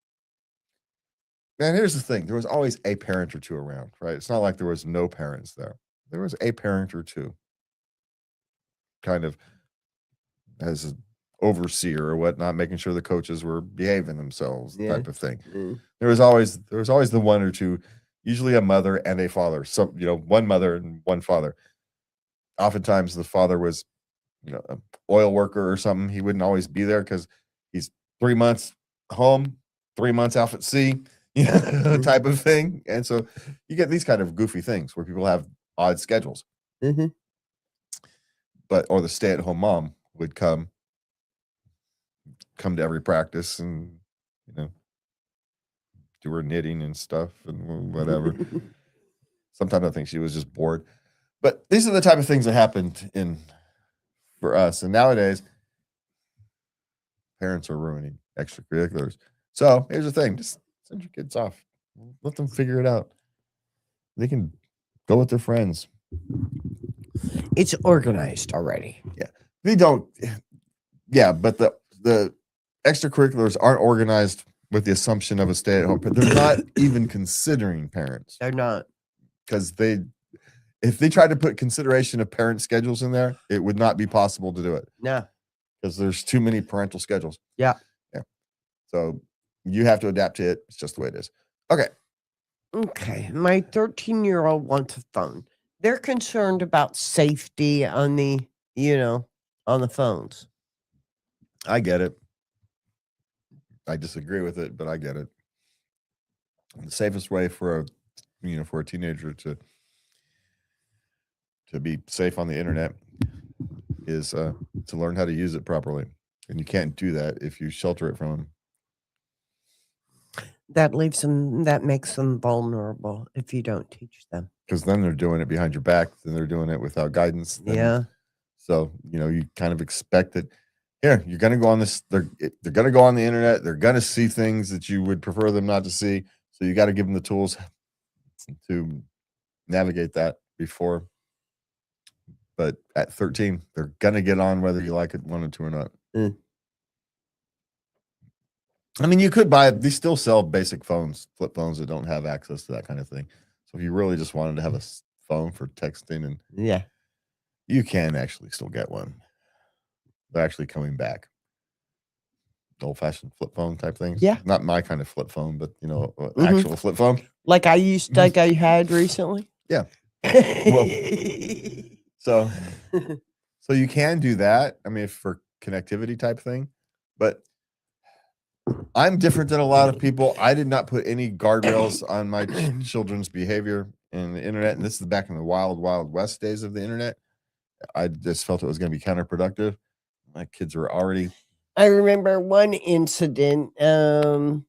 Speaker 1: here's the thing. There was always a parent or two around, right? It's not like there was no parents there. There was a parent or two kind of as an overseer or whatnot, making sure the coaches were behaving themselves, type of thing. There was always the one or two, usually a mother and a father. So, one mother and one father. Oftentimes the father was, an oil worker or something. He wouldn't always be there because he's 3 months home, 3 months out at sea, type of thing. And so you get these kind of goofy things where people have odd schedules. Or the stay-at-home mom would come to every practice and, do her knitting and stuff and whatever. Sometimes I think she was just bored. But these are the type of things that happened for us. And nowadays, parents are ruining extracurriculars. So here's the thing. Just send your kids off. Let them figure it out. They can go with their friends.
Speaker 2: It's organized already.
Speaker 1: Yeah. They don't. Yeah, but the extracurriculars aren't organized with the assumption of a stay-at-home. But they're not even considering parents.
Speaker 2: They're not.
Speaker 1: Because if they tried to put consideration of parent schedules in there, it would not be possible to do it.
Speaker 2: No.
Speaker 1: Because there's too many parental schedules.
Speaker 2: Yeah.
Speaker 1: So you have to adapt to it. It's just the way it is. Okay.
Speaker 2: My 13-year-old wants a phone. They're concerned about safety on the phones.
Speaker 1: I get it. I disagree with it, but I get it. The safest way for a teenager to be safe on the internet is to learn how to use it properly. And you can't do that if you shelter it from them.
Speaker 2: That makes them vulnerable if you don't teach them.
Speaker 1: Because then they're doing it behind your back, then they're doing it without guidance.
Speaker 2: Yeah.
Speaker 1: So, you kind of expect that, here, you're going to go on this, they're going to go on the internet, they're going to see things that you would prefer them not to see. So you got to give them the tools to navigate that before. But at 13, they're going to get on whether you like it, wanted to or not. I mean, you could they still sell basic phones, flip phones that don't have access to that kind of thing. So if you really just wanted to have a phone for texting and You can actually still get one. They're actually coming back. Old-fashioned flip phone type things.
Speaker 2: Yeah.
Speaker 1: Not my kind of flip phone, but actual flip phone.
Speaker 2: Like I had recently.
Speaker 1: Yeah. Well, so you can do that. I mean, for connectivity type thing, but I'm different than a lot of people. I did not put any guardrails on my children's behavior in the internet, and this is back in the wild, wild west days of the internet. I just felt it was going to be counterproductive. My kids were already.
Speaker 2: I remember one incident. Now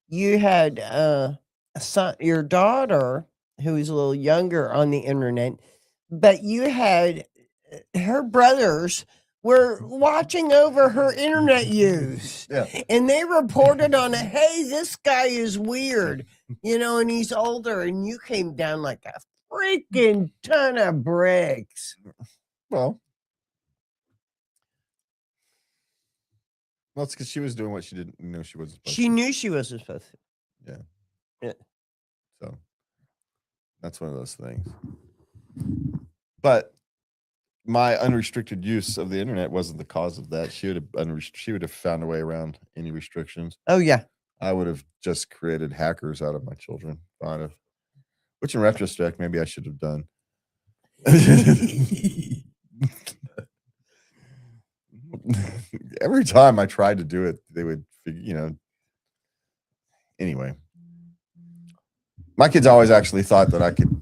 Speaker 2: you had your daughter who was a little younger on the internet, but you had her brothers were watching over her internet use.
Speaker 1: Yeah.
Speaker 2: And they reported on it, hey, this guy is weird, and he's older, and you came down like a freaking ton of bricks.
Speaker 1: Well, it's because she was doing what she didn't know she wasn't supposed to.
Speaker 2: She knew she wasn't supposed to.
Speaker 1: Yeah. So that's one of those things. But my unrestricted use of the internet wasn't the cause of that. She would have found a way around any restrictions.
Speaker 2: Oh yeah.
Speaker 1: I would have just created hackers out of my children. Which in retrospect, maybe I should have done. Every time I tried to do it, they would, anyway. My kids always actually thought that I could,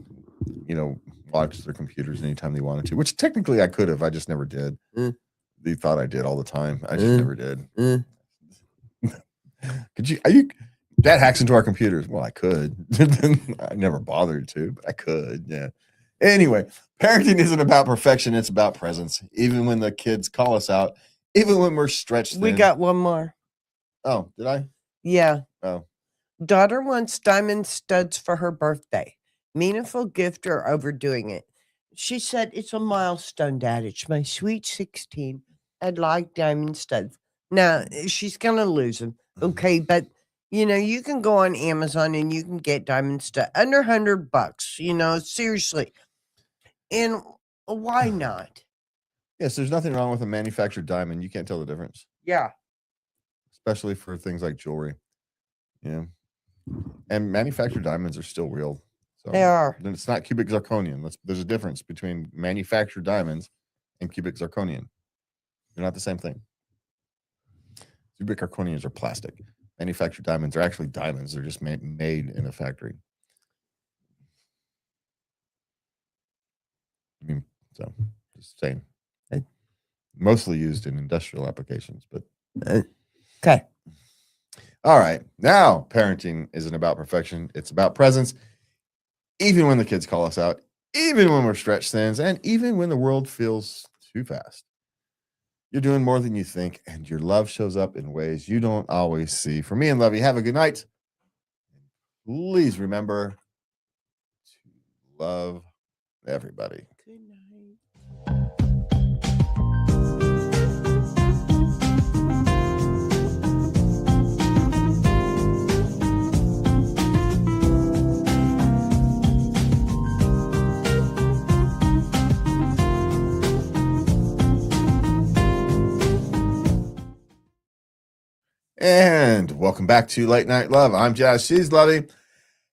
Speaker 1: watch their computers anytime they wanted to, which technically I could have. I just never did. They thought I did all the time. I just never did. Dad hacks into our computers. Well, I could. I never bothered to, but I could. Yeah. Anyway, parenting isn't about perfection. It's about presence. Even when the kids call us out, even when we're stretched
Speaker 2: We
Speaker 1: thin.
Speaker 2: got one more.
Speaker 1: Oh, did I?
Speaker 2: Yeah.
Speaker 1: Oh.
Speaker 2: Daughter wants diamond studs for her birthday. Meaningful gift or overdoing it? She said, it's a milestone, Dad. It's my sweet 16. I'd like diamond studs. Now, she's going to lose them. Okay, but, you can go on Amazon and you can get diamond studs under $100, seriously. And why not?
Speaker 1: Yes, there's nothing wrong with a manufactured diamond. You can't tell the difference.
Speaker 2: Yeah.
Speaker 1: Especially for things like jewelry. Yeah. And manufactured diamonds are still real. So
Speaker 2: They are.
Speaker 1: It's not cubic zirconium. There's a difference between manufactured diamonds and cubic zirconium. They're not the same thing. Cubic zirconiums are plastic. Manufactured diamonds are actually diamonds. They're just made in a factory. I mean, so just saying. Mostly used in industrial applications, but
Speaker 2: okay.
Speaker 1: All right. Now, parenting isn't about perfection. It's about presence. Even when the kids call us out, even when we're stretched thin, and even when the world feels too fast. You're doing more than you think, and your love shows up in ways you don't always see. For me and Lovey, have a good night. Please remember to love everybody.
Speaker 2: Good night.
Speaker 1: And welcome back to Late Night Love. I'm Jazz. She's Lovey.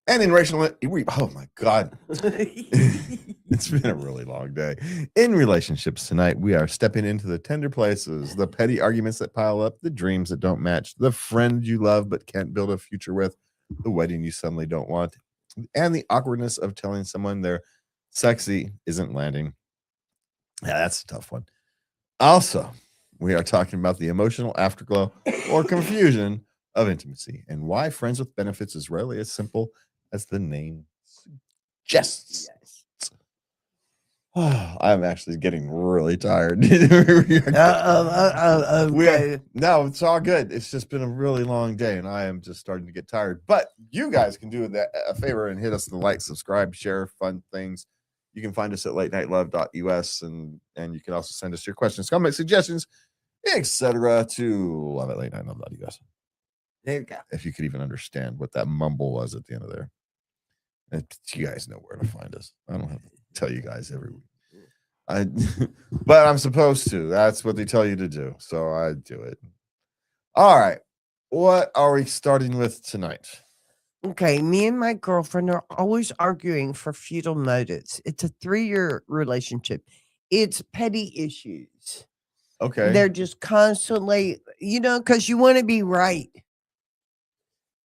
Speaker 1: And in oh my God. It's been a really long day. In relationships tonight, we are stepping into the tender places, the petty arguments that pile up, the dreams that don't match, the friend you love but can't build a future with, the wedding you suddenly don't want, and the awkwardness of telling someone their sexy isn't landing. Yeah, that's a tough one. Also, we are talking about the emotional afterglow or confusion of intimacy and why friends with benefits is rarely as simple as the name suggests. Oh, I'm actually getting really tired.
Speaker 2: Okay.
Speaker 1: No, it's all good. It's just been a really long day, and I am just starting to get tired. But you guys can do a favor and hit us the like, subscribe, share, fun things. You can find us at latenightLove.us, and you can also send us your questions, comments, suggestions, etc. to love@latenightLove.us.
Speaker 2: There you go.
Speaker 1: If you could even understand what that mumble was at the end of there. You guys know where to find us. I don't have tell you guys every week. But I'm supposed to. That's what they tell you to do. So I do it. All right. What are we starting with tonight?
Speaker 2: Okay, me and my girlfriend are always arguing for futile motives. It's a 3-year relationship. It's petty issues.
Speaker 1: Okay.
Speaker 2: They're just constantly, because you want to be right.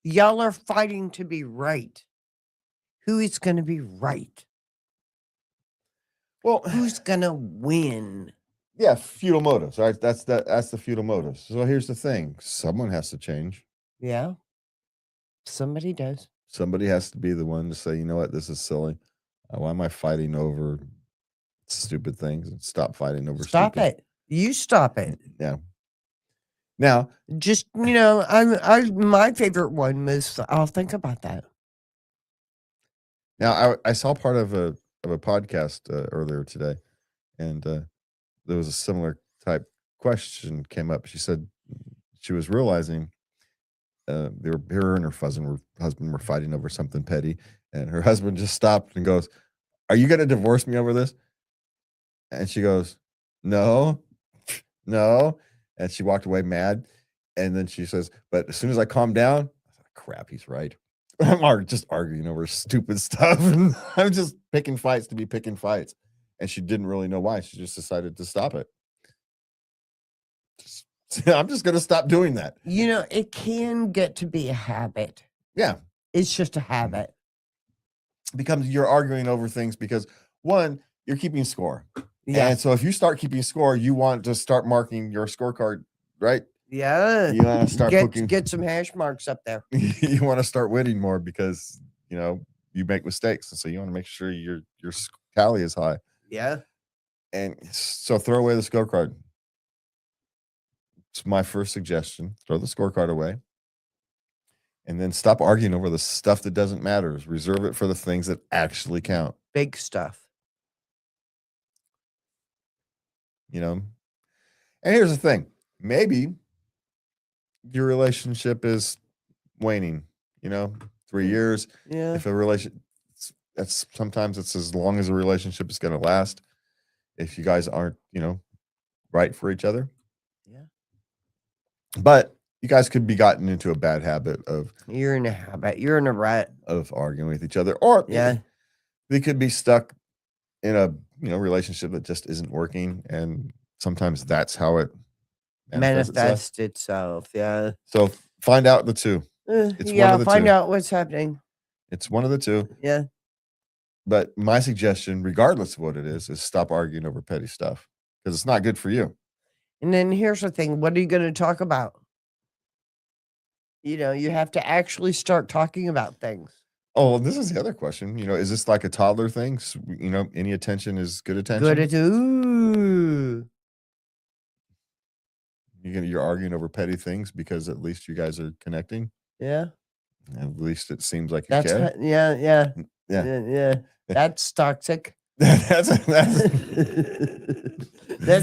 Speaker 2: Y'all are fighting to be right. Who is going to be right?
Speaker 1: Well,
Speaker 2: who's going to win?
Speaker 1: Yeah, futile motives, right? That's the futile motives. So here's the thing. Someone has to change.
Speaker 2: Yeah. Somebody does.
Speaker 1: Somebody has to be the one to say, you know what, this is silly. Why am I fighting over stupid things? And stop fighting over
Speaker 2: Stop
Speaker 1: stupid.
Speaker 2: it. You stop it.
Speaker 1: Yeah. Now,
Speaker 2: just my favorite one was, I'll think about that.
Speaker 1: Now, I saw part of a podcast earlier today, and there was a similar type question came up. She said she was realizing her and her husband were fighting over something petty, and her husband just stopped and goes, "Are you going to divorce me over this?" And she goes, "No, no," and she walked away mad. And then she says, "But as soon as I calm down," I thought, crap, he's right. I'm just arguing over stupid stuff, and I'm just picking fights to be picking fights. And she didn't really know why. She just decided to stop it. I'm just going to stop doing that.
Speaker 2: It can get to be a habit.
Speaker 1: Yeah.
Speaker 2: It's just a habit.
Speaker 1: It becomes you're arguing over things because, one, you're keeping score.
Speaker 2: Yeah.
Speaker 1: And so if you start keeping score, you want to start marking your scorecard, right?
Speaker 2: Yeah.
Speaker 1: You want to start
Speaker 2: get some hash marks up there.
Speaker 1: You want to start winning more because, you make mistakes. And so you want to make sure your tally is high.
Speaker 2: Yeah.
Speaker 1: And so throw away the scorecard. It's my first suggestion. Throw the scorecard away. And then stop arguing over the stuff that doesn't matter. Reserve it for the things that actually count.
Speaker 2: Big stuff.
Speaker 1: And here's the thing. Maybe your relationship is waning, 3 years.
Speaker 2: Yeah.
Speaker 1: If a relationship, sometimes it's as long as a relationship is going to last. If you guys aren't, right for each other.
Speaker 2: Yeah.
Speaker 1: But you guys could be gotten into a bad habit of.
Speaker 2: You're in a habit. You're in a rut
Speaker 1: of arguing with each other, or they could be stuck in a relationship that just isn't working, and sometimes that's how it
Speaker 2: manifests itself. Yeah.
Speaker 1: So find out the two.
Speaker 2: It's one of the find two. Out what's happening.
Speaker 1: It's one of the two.
Speaker 2: Yeah.
Speaker 1: But my suggestion, regardless of what it is stop arguing over petty stuff because it's not good for you.
Speaker 2: And then here's the thing. What are you going to talk about? You have to actually start talking about things.
Speaker 1: Oh, this is the other question. Is this like a toddler thing? So, any attention is good attention.
Speaker 2: Ooh.
Speaker 1: You're arguing over petty things because at least you guys are connecting.
Speaker 2: Yeah.
Speaker 1: At least it seems like you care.
Speaker 2: Yeah. That's toxic.
Speaker 1: That's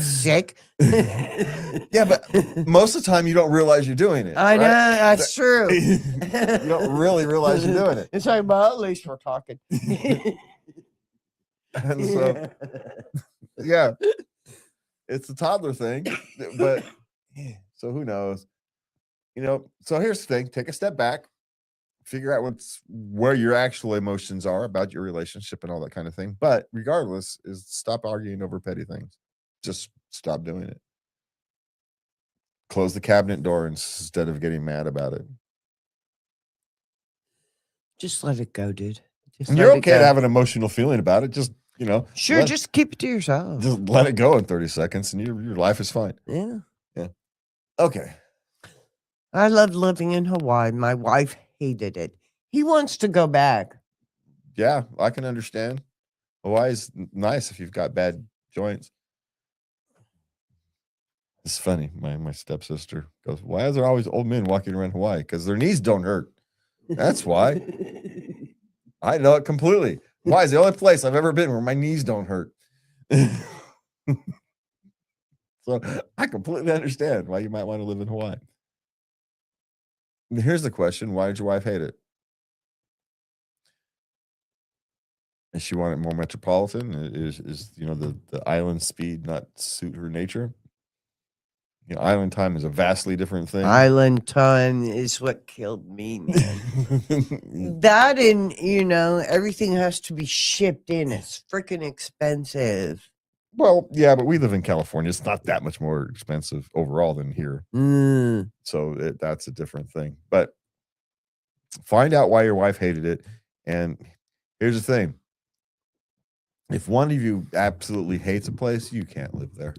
Speaker 2: sick.
Speaker 1: Yeah, but most of the time you don't realize you're doing it.
Speaker 2: I know, that's true.
Speaker 1: You don't really realize you're doing it.
Speaker 2: It's like, well, at least we're talking.
Speaker 1: And so, yeah, it's a toddler thing, but so who knows? So here's the thing: take a step back, figure out where your actual emotions are about your relationship and all that kind of thing. But regardless, is stop arguing over petty things. Just stop doing it. Close the cabinet door instead of getting mad about it.
Speaker 2: Just let it go, dude.
Speaker 1: You're okay to have an emotional feeling about it. Just,
Speaker 2: sure, just keep it to yourself.
Speaker 1: Just let it go in 30 seconds and your life is fine.
Speaker 2: Yeah.
Speaker 1: Yeah. Okay.
Speaker 2: I loved living in Hawaii. My wife hated it. He wants to go back.
Speaker 1: Yeah, I can understand. Hawaii's nice if you've got bad joints. It's funny. My stepsister goes, "Why is there always old men walking around Hawaii? Because their knees don't hurt. That's why." I know it completely. Hawaii is the only place I've ever been where my knees don't hurt. So I completely understand why you might want to live in Hawaii. And here's the question: why did your wife hate it? And she wanted more metropolitan. Is the island speed not suit her nature? Island time is a vastly different thing.
Speaker 2: Island time is what killed me, man. That and, everything has to be shipped in. It's freaking expensive.
Speaker 1: Well, yeah, but we live in California. It's not that much more expensive overall than here. So that's a different thing. But find out why your wife hated it. And here's the thing. If one of you absolutely hates a place, you can't live there,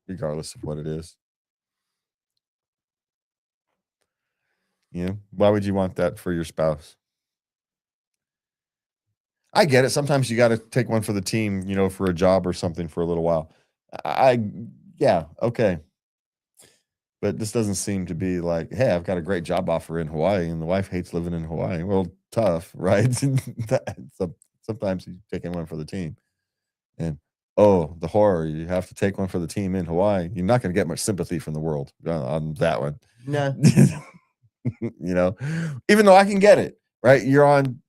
Speaker 1: regardless of what it is. Why would you want that for your spouse? I get it. Sometimes you got to take one for the team, for a job or something for a little while. Yeah, okay. But this doesn't seem to be like, hey, I've got a great job offer in Hawaii and the wife hates living in Hawaii. Well, tough, right? Sometimes you take one for the team. And, the horror, you have to take one for the team in Hawaii. You're not going to get much sympathy from the world on that one.
Speaker 2: No.
Speaker 1: Even though I can get it, right? You're on,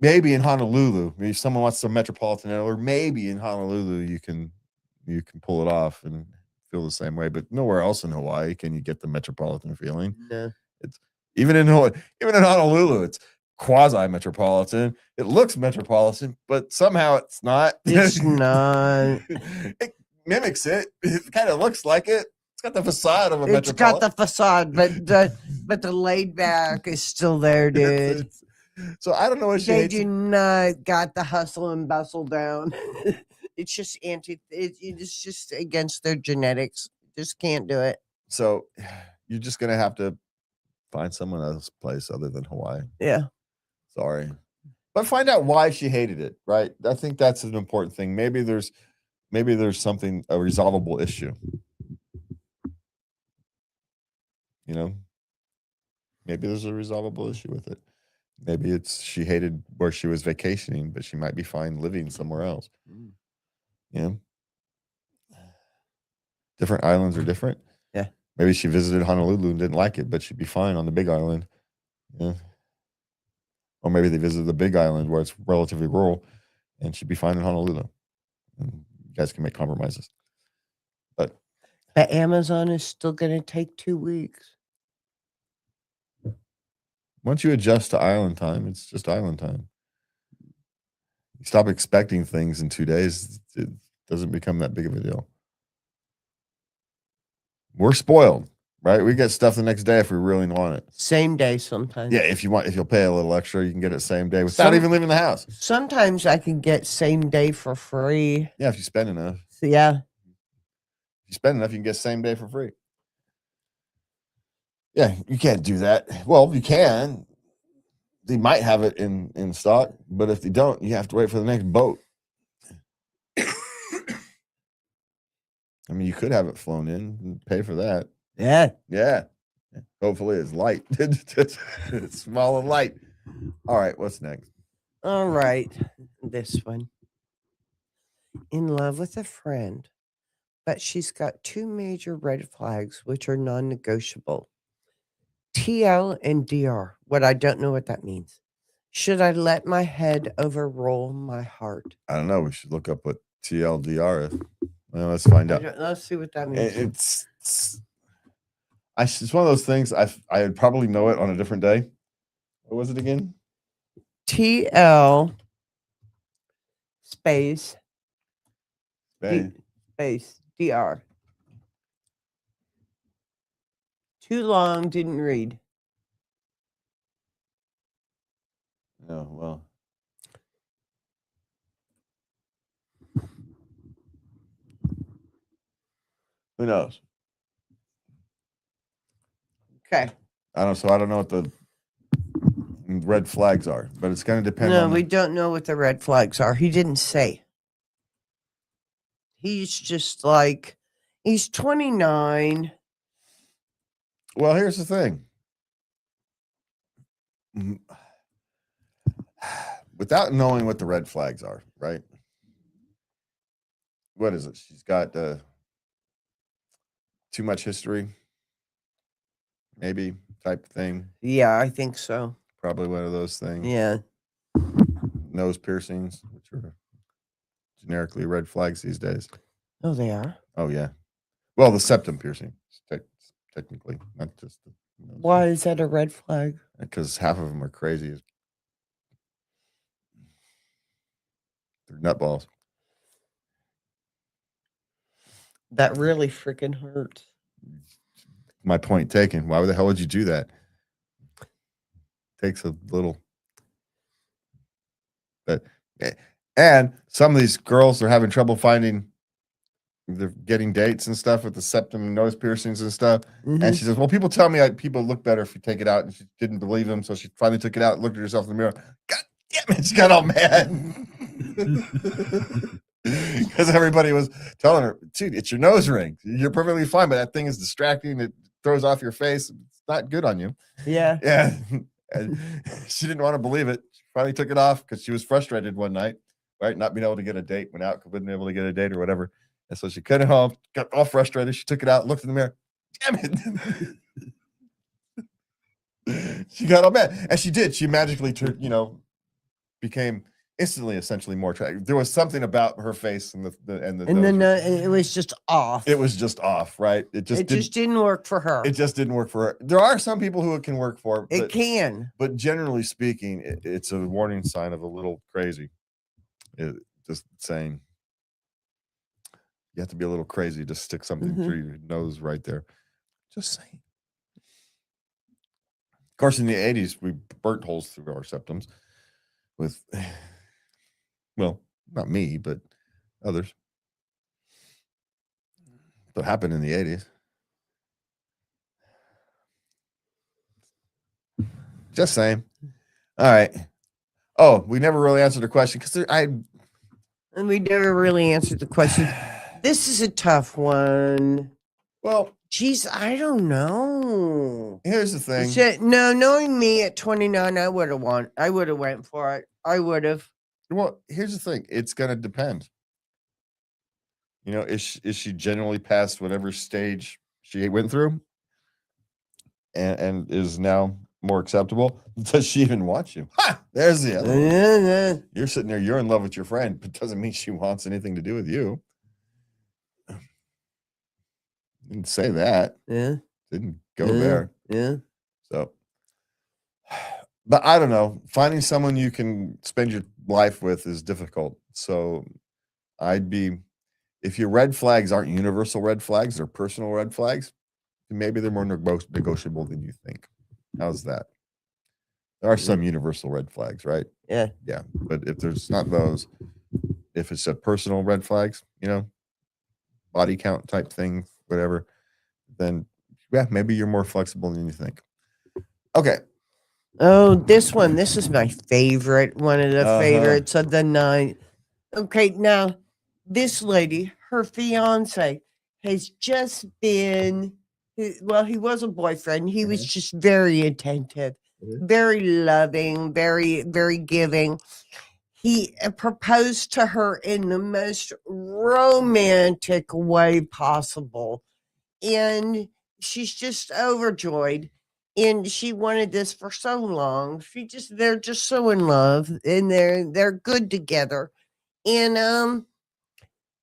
Speaker 1: maybe in Honolulu, maybe someone wants some metropolitan, or maybe in Honolulu, you can pull it off and feel the same way, but nowhere else in Hawaii can you get the metropolitan feeling.
Speaker 2: No.
Speaker 1: It's even in Honolulu, it's quasi metropolitan. It looks metropolitan, but somehow it's not.
Speaker 2: It's not.
Speaker 1: It mimics it. It kind of looks like it. It's got the facade of a
Speaker 2: It's
Speaker 1: metropolitan.
Speaker 2: got the facade, but the laid back is still there, dude.
Speaker 1: So I don't know what
Speaker 2: they do not got the hustle and bustle down. It's just it's just against their genetics. Just can't do it.
Speaker 1: So you're just gonna have to find someone else's place other than Hawaii.
Speaker 2: Yeah.
Speaker 1: Sorry. But find out why she hated it, right? I think that's an important thing. Maybe there's something, a resolvable issue. Maybe there's a resolvable issue with it. Maybe it's she hated where she was vacationing, but she might be fine living somewhere else. Different islands are different.
Speaker 2: Yeah.
Speaker 1: Maybe she visited Honolulu and didn't like it, but she'd be fine on the big island. Yeah. Or maybe they visited the big island where it's relatively rural and she'd be fine in Honolulu. And you guys can make compromises. But
Speaker 2: Amazon is still going to take 2 weeks.
Speaker 1: Once you adjust to island time, it's just island time. You stop expecting things in 2 days, it doesn't become that big of a deal. We're spoiled, right? We get stuff the next day if we really want it.
Speaker 2: Same day sometimes.
Speaker 1: Yeah, if you'll pay a little extra, you can get it same day without even leaving the house.
Speaker 2: Sometimes I can get same day for free.
Speaker 1: Yeah, if you spend enough.
Speaker 2: So, yeah.
Speaker 1: If you spend enough, you can get same day for free. Yeah, you can't do that. Well, you can. They might have it in stock, but if they don't, you have to wait for the next boat. I mean, you could have it flown in and pay for that.
Speaker 2: Yeah.
Speaker 1: Yeah. Hopefully it's light. It's small and light. All right, what's next?
Speaker 2: All right. This one. In love with a friend, but she's got 2 major red flags, which are non-negotiable. TL and DR. What I don't know what that means. Should I let my head overrule my heart?
Speaker 1: I don't know. We should look up what TLDR is. Well, let's find out.
Speaker 2: Let's see what that means.
Speaker 1: It's one of those things I would probably know it on a different day. What was it again?
Speaker 2: TL space DR. Too long, didn't read.
Speaker 1: Oh, well. Who knows?
Speaker 2: Okay.
Speaker 1: I don't know what the red flags are, but it's going to depend on.
Speaker 2: No, we don't know what the red flags are. He didn't say. He's just like, he's 29.
Speaker 1: Well, here's the thing. Without knowing what the red flags are, right? What is it? She's got too much history, maybe, type thing.
Speaker 2: Yeah, I think so.
Speaker 1: Probably one of those things.
Speaker 2: Yeah.
Speaker 1: nose piercings, which are generically red flags these days.
Speaker 2: Oh, they are?
Speaker 1: Oh, yeah. Well, the septum piercing, technically, not just the nose.
Speaker 2: Why is that a red flag?
Speaker 1: Because half of them are crazy. They're nutballs.
Speaker 2: That really freaking hurts.
Speaker 1: My point taken. Why the hell would you do that? Takes a little. But and some of these girls are having trouble finding. They're getting dates and stuff with the septum and nose piercings and stuff.
Speaker 2: Mm-hmm.
Speaker 1: And she says, "Well, people tell me people look better if you take it out." And she didn't believe them, so she finally took it out, looked at herself in the mirror. God damn it! She got all mad because everybody was telling her, "Dude, it's your nose ring. You're perfectly fine, but that thing is distracting. It throws off your face. It's not good on you."
Speaker 2: Yeah.
Speaker 1: Yeah. And she didn't want to believe it. She finally took it off because she was frustrated one night, right? Not being able to get a date, went out, wasn't able to get a date or whatever. And so she cut it off, got all frustrated. She took it out, looked in the mirror. Damn it. She got all mad. And she did. She magically, became instantly essentially more attractive. There was something about her face and
Speaker 2: it was just off.
Speaker 1: It was just off, right? It just
Speaker 2: didn't work for her.
Speaker 1: It just didn't work for her. There are some people who it can work for.
Speaker 2: It can.
Speaker 1: But generally speaking, it's a warning sign of a little crazy. Just saying. You have to be a little crazy to stick something through your nose right there. Just saying. Of course, in the 80s, we burnt holes through our septums with, well, not me, but others. That happened in the 80s. Just saying. All right. Oh, we never really answered the question because
Speaker 2: and we never really answered the question. This is a tough one.
Speaker 1: Well,
Speaker 2: geez, I don't know.
Speaker 1: Here's the thing.
Speaker 2: No, knowing me at 29, I would have went for it. I would have.
Speaker 1: Well, here's the thing. It's gonna depend. Is she generally past whatever stage she went through, and is now more acceptable? Does she even want you? Ha! There's the other one. You're sitting there. You're in love with your friend, but doesn't mean she wants anything to do with you. Didn't say that.
Speaker 2: Yeah.
Speaker 1: Didn't go there.
Speaker 2: Yeah.
Speaker 1: So, but I don't know. Finding someone you can spend your life with is difficult. So if your red flags aren't universal red flags, they're personal red flags, maybe they're more negotiable than you think. How's that? There are some universal red flags, right?
Speaker 2: Yeah.
Speaker 1: Yeah. But if there's not those, if it's a personal red flags, body count type thing, whatever, then yeah, maybe you're more flexible than you think. Okay.
Speaker 2: Oh, this is my favorite, one of the favorites of the night. Okay, now this lady, her fiance, has just been, he was a boyfriend. He was just very attentive, very loving, very, very giving. He proposed to her in the most romantic way possible. And she's just overjoyed. And she wanted this for so long. They're just so in love, and they're good together. And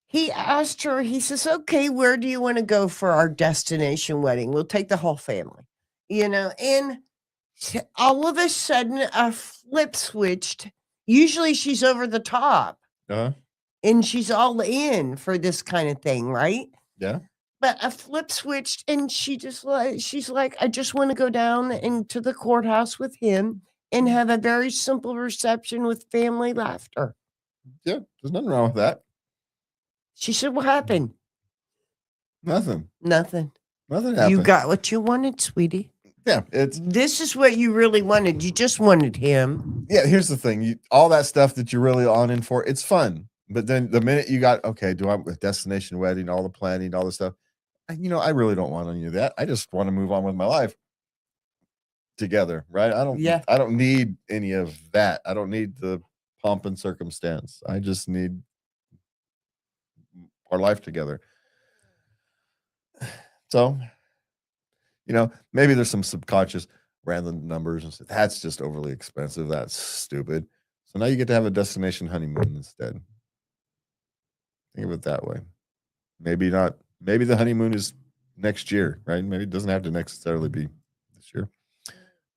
Speaker 2: he asked her, he says, "Okay, where do you want to go for our destination wedding? We'll take the whole family." And all of a sudden a flip switched. Usually she's over the top. And she's all in for this kind of thing, right?
Speaker 1: Yeah.
Speaker 2: But a flip switched, and she's like, "I just want to go down into the courthouse with him and have a very simple reception with family laughter."
Speaker 1: Yeah, there's nothing wrong with that.
Speaker 2: She said, "What happened?"
Speaker 1: Nothing.
Speaker 2: Nothing.
Speaker 1: Nothing happened.
Speaker 2: You got what you wanted, sweetie.
Speaker 1: Yeah,
Speaker 2: this is what you really wanted. You just wanted him.
Speaker 1: Yeah, here's the thing. All that stuff that you're really on in for, it's fun. But then the minute you got, okay, do I a destination wedding, all the planning, all this stuff, I really don't want any of that. I just want to move on with my life together, right? I don't need any of that. I don't need the pomp and circumstance. I just need our life together. So, maybe there's some subconscious random numbers and stuff. That's just overly expensive. That's stupid. So now you get to have a destination honeymoon instead. Think of it that way. Maybe not. Maybe the honeymoon is next year, right? Maybe it doesn't have to necessarily be this year.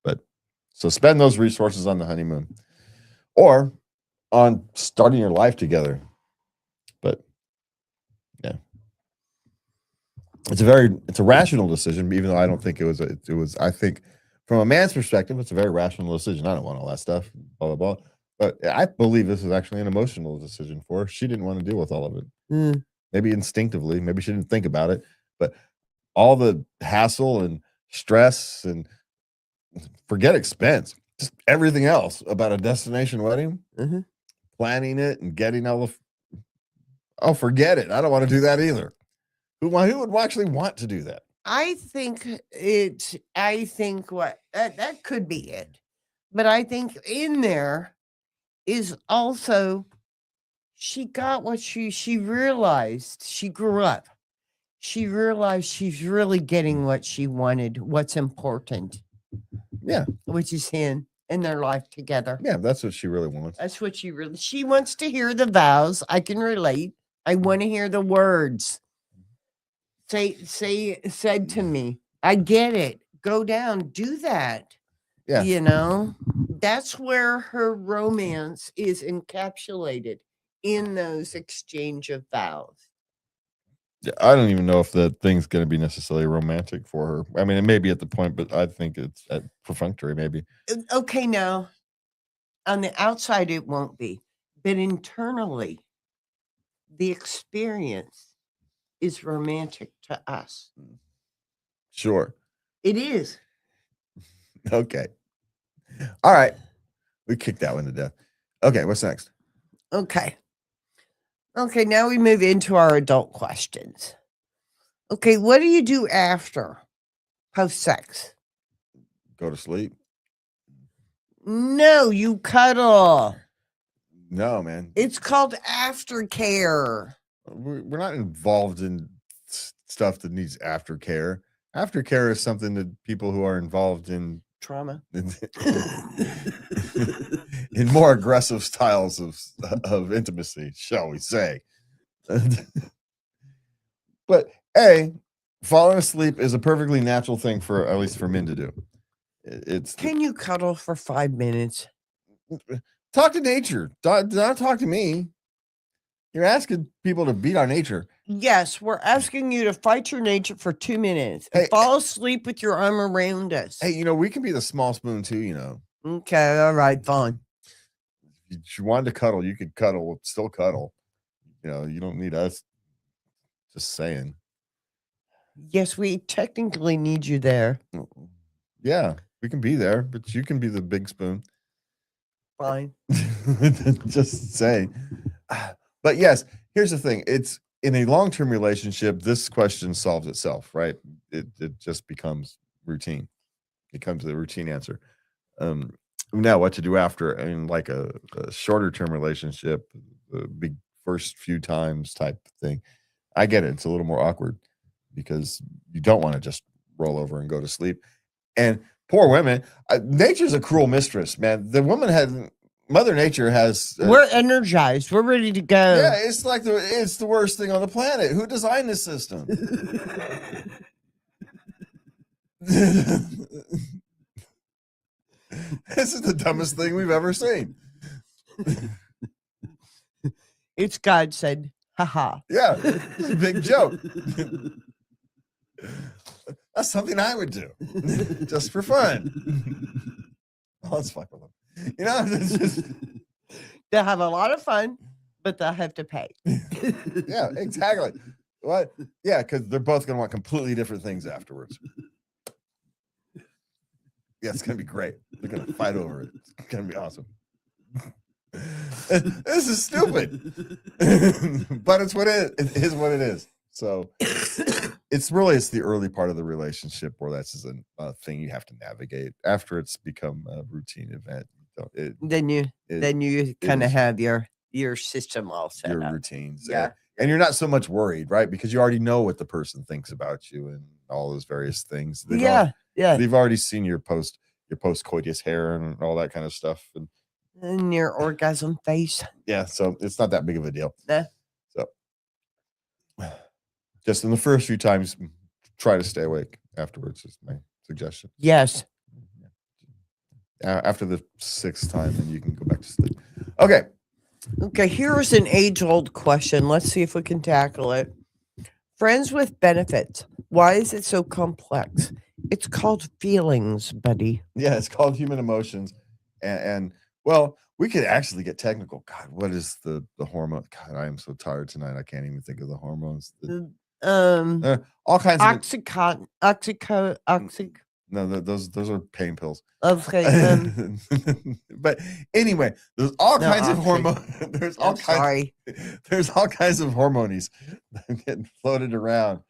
Speaker 1: But so spend those resources on the honeymoon or on starting your life together. But yeah, it's a rational decision, even though I don't think it was. I think from a man's perspective, it's a very rational decision. I don't want all that stuff, blah, blah, blah. But I believe this is actually an emotional decision for her. She didn't want to deal with all of it. Maybe instinctively, maybe she didn't think about it, but all the hassle and stress and forget expense, just everything else about a destination wedding, planning it and getting all the, forget it. I don't want to do that either. Who would actually want to do that?
Speaker 2: I think that could be it. But I think in there is also she got what she realized. She grew up. She realized she's really getting what she wanted, what's important.
Speaker 1: Yeah.
Speaker 2: Which is in their life together.
Speaker 1: Yeah, that's what she really wants.
Speaker 2: That's what she wants to hear the vows. I can relate. I want to hear the words. Said to me, I get it. Go down, do that.
Speaker 1: Yeah.
Speaker 2: You know, that's where her romance is encapsulated in those exchange of vows.
Speaker 1: Yeah, I don't even know if the thing's going to be necessarily romantic for her. I mean, it may be at the point, but I think it's perfunctory, maybe.
Speaker 2: Okay, now, on the outside, it won't be. But internally, the experience is romantic to us.
Speaker 1: Sure.
Speaker 2: It is.
Speaker 1: Okay. All right. We kicked that one to death. Okay, what's next?
Speaker 2: Okay, now we move into our adult questions. Okay, what do you do after post-sex?
Speaker 1: Go to sleep?
Speaker 2: No, you cuddle.
Speaker 1: No, man.
Speaker 2: It's called aftercare.
Speaker 1: We're not involved in stuff that needs aftercare. Aftercare is something that people who are involved in
Speaker 2: trauma,
Speaker 1: in more aggressive styles of intimacy, shall we say. But falling asleep is a perfectly natural thing for, at least for men to do.
Speaker 2: Can you cuddle for 5 minutes?
Speaker 1: Talk to nature. Don't talk to me. You're asking people to beat on nature.
Speaker 2: Yes, we're asking you to fight your nature for 2 minutes and fall asleep with your arm around us.
Speaker 1: Hey, we can be the small spoon too,
Speaker 2: Okay, all right, fine.
Speaker 1: If you wanted to cuddle, you could cuddle, still cuddle. You don't need us. Just saying.
Speaker 2: Yes, we technically need you there.
Speaker 1: Yeah, we can be there, but you can be the big spoon.
Speaker 2: Fine.
Speaker 1: Just saying. But yes, here's the thing. It's in a long-term relationship, this question solves itself, right? It just becomes routine. It comes to the routine answer. Now what to do after, like a shorter term relationship, the big first few times type thing. I get it. It's a little more awkward because you don't want to just roll over and go to sleep. And poor women, nature's a cruel mistress, man. Mother Nature has.
Speaker 2: We're energized. We're ready to go.
Speaker 1: Yeah, it's like it's the worst thing on the planet. Who designed this system? This is the dumbest thing we've ever seen.
Speaker 2: It's God said, haha.
Speaker 1: Yeah, it's a big joke. That's something I would do just for fun. Let's fuck with them. It's just...
Speaker 2: They'll have a lot of fun, but they'll have to pay.
Speaker 1: Yeah, exactly. What? Yeah, because they're both going to want completely different things afterwards. Yeah, it's going to be great. They're going to fight over it. It's going to be awesome. This is stupid. But it is what it is. So it's the early part of the relationship where that's a thing you have to navigate. After it's become a routine event,
Speaker 2: then you kind of have your system all set
Speaker 1: your
Speaker 2: up.
Speaker 1: routines.
Speaker 2: Yeah.
Speaker 1: And you're not so much worried, right? Because you already know what the person thinks about you and all those various things.
Speaker 2: Yeah.
Speaker 1: They've already seen your post-coitus hair and all that kind of stuff. And
Speaker 2: Near orgasm phase.
Speaker 1: Yeah, so it's not that big of a deal.
Speaker 2: Nah.
Speaker 1: So just in the first few times, try to stay awake afterwards is my suggestion.
Speaker 2: Yes.
Speaker 1: After the 6th time, then you can go back to sleep. Okay.
Speaker 2: Okay, here's an age-old question. Let's see if we can tackle it. Friends with benefits. Why is it so complex? It's called feelings, buddy.
Speaker 1: Yeah, it's called human emotions. And well, we could actually get technical. God, what is the hormone? God, I am so tired tonight. I can't even think of the hormones. All kinds
Speaker 2: of
Speaker 1: no, those are pain pills.
Speaker 2: Okay.
Speaker 1: But anyway, there's all kinds of hormones. There's all kinds of hormones that get floated around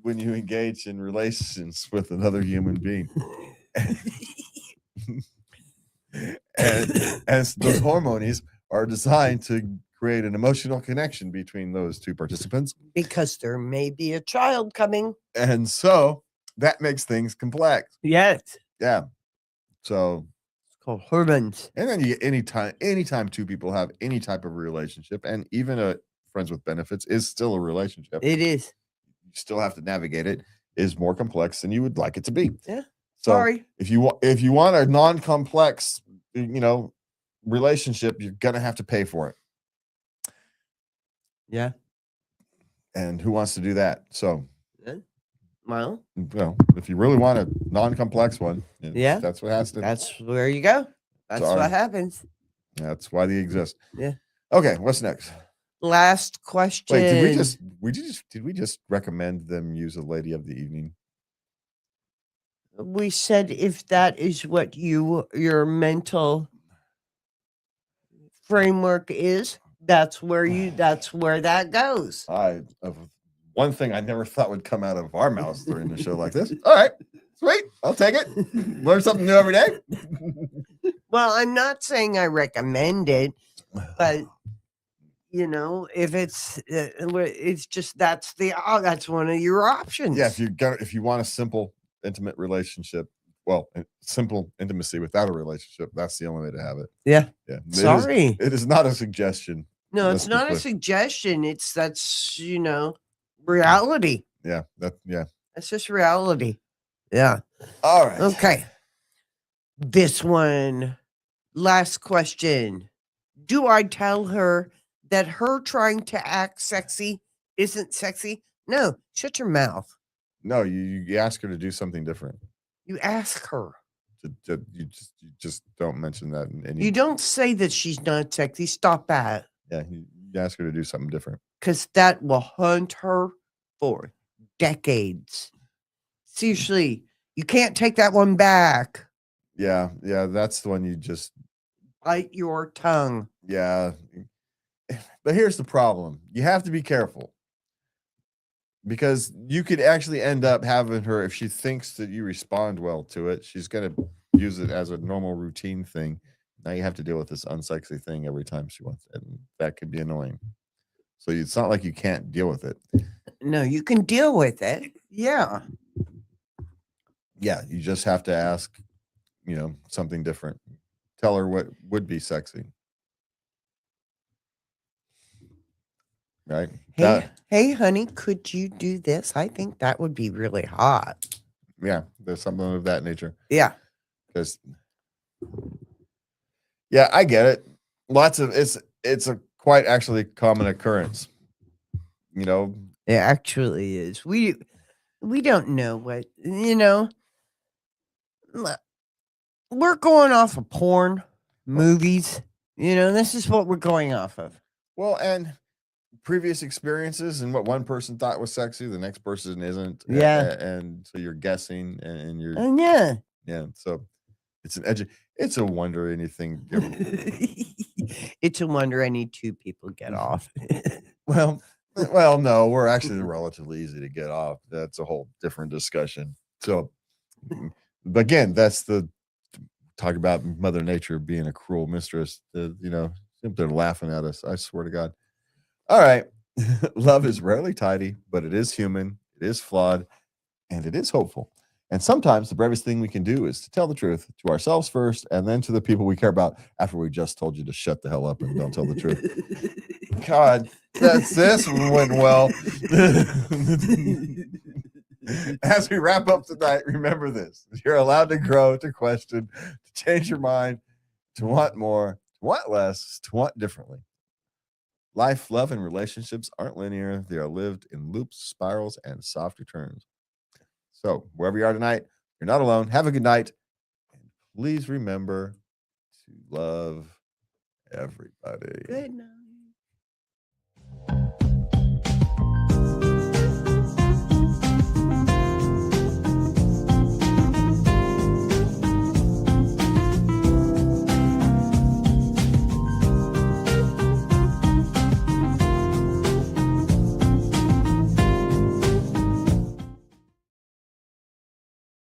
Speaker 1: when you engage in relations with another human being. and those hormones are designed to create an emotional connection between those two participants.
Speaker 2: Because there may be a child coming.
Speaker 1: And so that makes things complex.
Speaker 2: Yes.
Speaker 1: Yeah. So
Speaker 2: it's called hormones.
Speaker 1: And then you get anytime two people have any type of relationship, and even a friends with benefits is still a relationship.
Speaker 2: It is.
Speaker 1: You still have to navigate it. Is more complex than you would like it to be.
Speaker 2: Yeah.
Speaker 1: So
Speaker 2: sorry.
Speaker 1: If you want a non-complex, relationship, you're gonna have to pay for it.
Speaker 2: Yeah.
Speaker 1: And who wants to do that? So
Speaker 2: well,
Speaker 1: if you really want a non-complex one,
Speaker 2: yeah,
Speaker 1: that's what has to.
Speaker 2: That's where you go. That's what happens.
Speaker 1: That's why they exist.
Speaker 2: Yeah.
Speaker 1: Okay, what's next?
Speaker 2: Last question.
Speaker 1: Wait, did we just recommend them use a lady of the evening?
Speaker 2: We said if that is what your mental framework is, that's where that goes.
Speaker 1: One thing I never thought would come out of our mouths during the show like this. All right, sweet, I'll take it. Learn something new every day.
Speaker 2: Well, I'm not saying I recommend it, but if it's just that's one of your options.
Speaker 1: Yeah, if you want a simple, intimate relationship, simple intimacy without a relationship, that's the only way to have it.
Speaker 2: Yeah.
Speaker 1: Yeah.
Speaker 2: Sorry.
Speaker 1: It is not a suggestion.
Speaker 2: No, it's not a suggestion. That's reality.
Speaker 1: Yeah.
Speaker 2: That's just reality. Yeah.
Speaker 1: All right.
Speaker 2: Okay. This one. Last question. Do I tell her that her trying to act sexy isn't sexy? No. Shut your mouth.
Speaker 1: No, you ask her to do something different.
Speaker 2: You ask her.
Speaker 1: You just don't mention that.
Speaker 2: You don't say that she's not sexy. Stop that.
Speaker 1: Yeah, you ask her to do something different.
Speaker 2: Because that will haunt her for decades. Seriously, you can't take that one back.
Speaker 1: Yeah, that's the one you just
Speaker 2: bite your tongue.
Speaker 1: Yeah, but here's the problem: you have to be careful because you could actually end up having her, if she thinks that you respond well to it, she's gonna use it as a normal routine thing. Now you have to deal with this unsexy thing every time she wants it, and that could be annoying. So it's not like you can't deal with it.
Speaker 2: No, you can deal with it. Yeah.
Speaker 1: Yeah, you just have to ask, something different. Tell her what would be sexy. Right?
Speaker 2: Hey, honey, could you do this? I think that would be really hot.
Speaker 1: Yeah, there's something of that nature.
Speaker 2: Yeah.
Speaker 1: Because yeah, I get it. It's a quite actually common occurrence.
Speaker 2: It actually is. We don't know what, we're going off of porn, movies. This is what we're going off of.
Speaker 1: Well, and previous experiences and what one person thought was sexy, the next person isn't.
Speaker 2: Yeah.
Speaker 1: And so you're guessing and you're.
Speaker 2: Yeah.
Speaker 1: Yeah. So it's a wonder anything.
Speaker 2: It's a wonder any two people get off.
Speaker 1: Well, no, we're actually relatively easy to get off. That's a whole different discussion. So, but again, that's talk about Mother Nature being a cruel mistress. They're laughing at us. I swear to God. All right. Love is rarely tidy, but it is human. It is flawed, and it is hopeful. And sometimes the bravest thing we can do is to tell the truth to ourselves first and then to the people we care about after we just told you to shut the hell up and don't tell the truth. God, this went well. As we wrap up tonight, remember this. You're allowed to grow, to question, to change your mind, to want more, to want less, to want differently. Life, love, and relationships aren't linear. They are lived in loops, spirals, and soft returns. So, wherever you are tonight, you're not alone. Have a good night. And please remember to love everybody.
Speaker 2: Good night.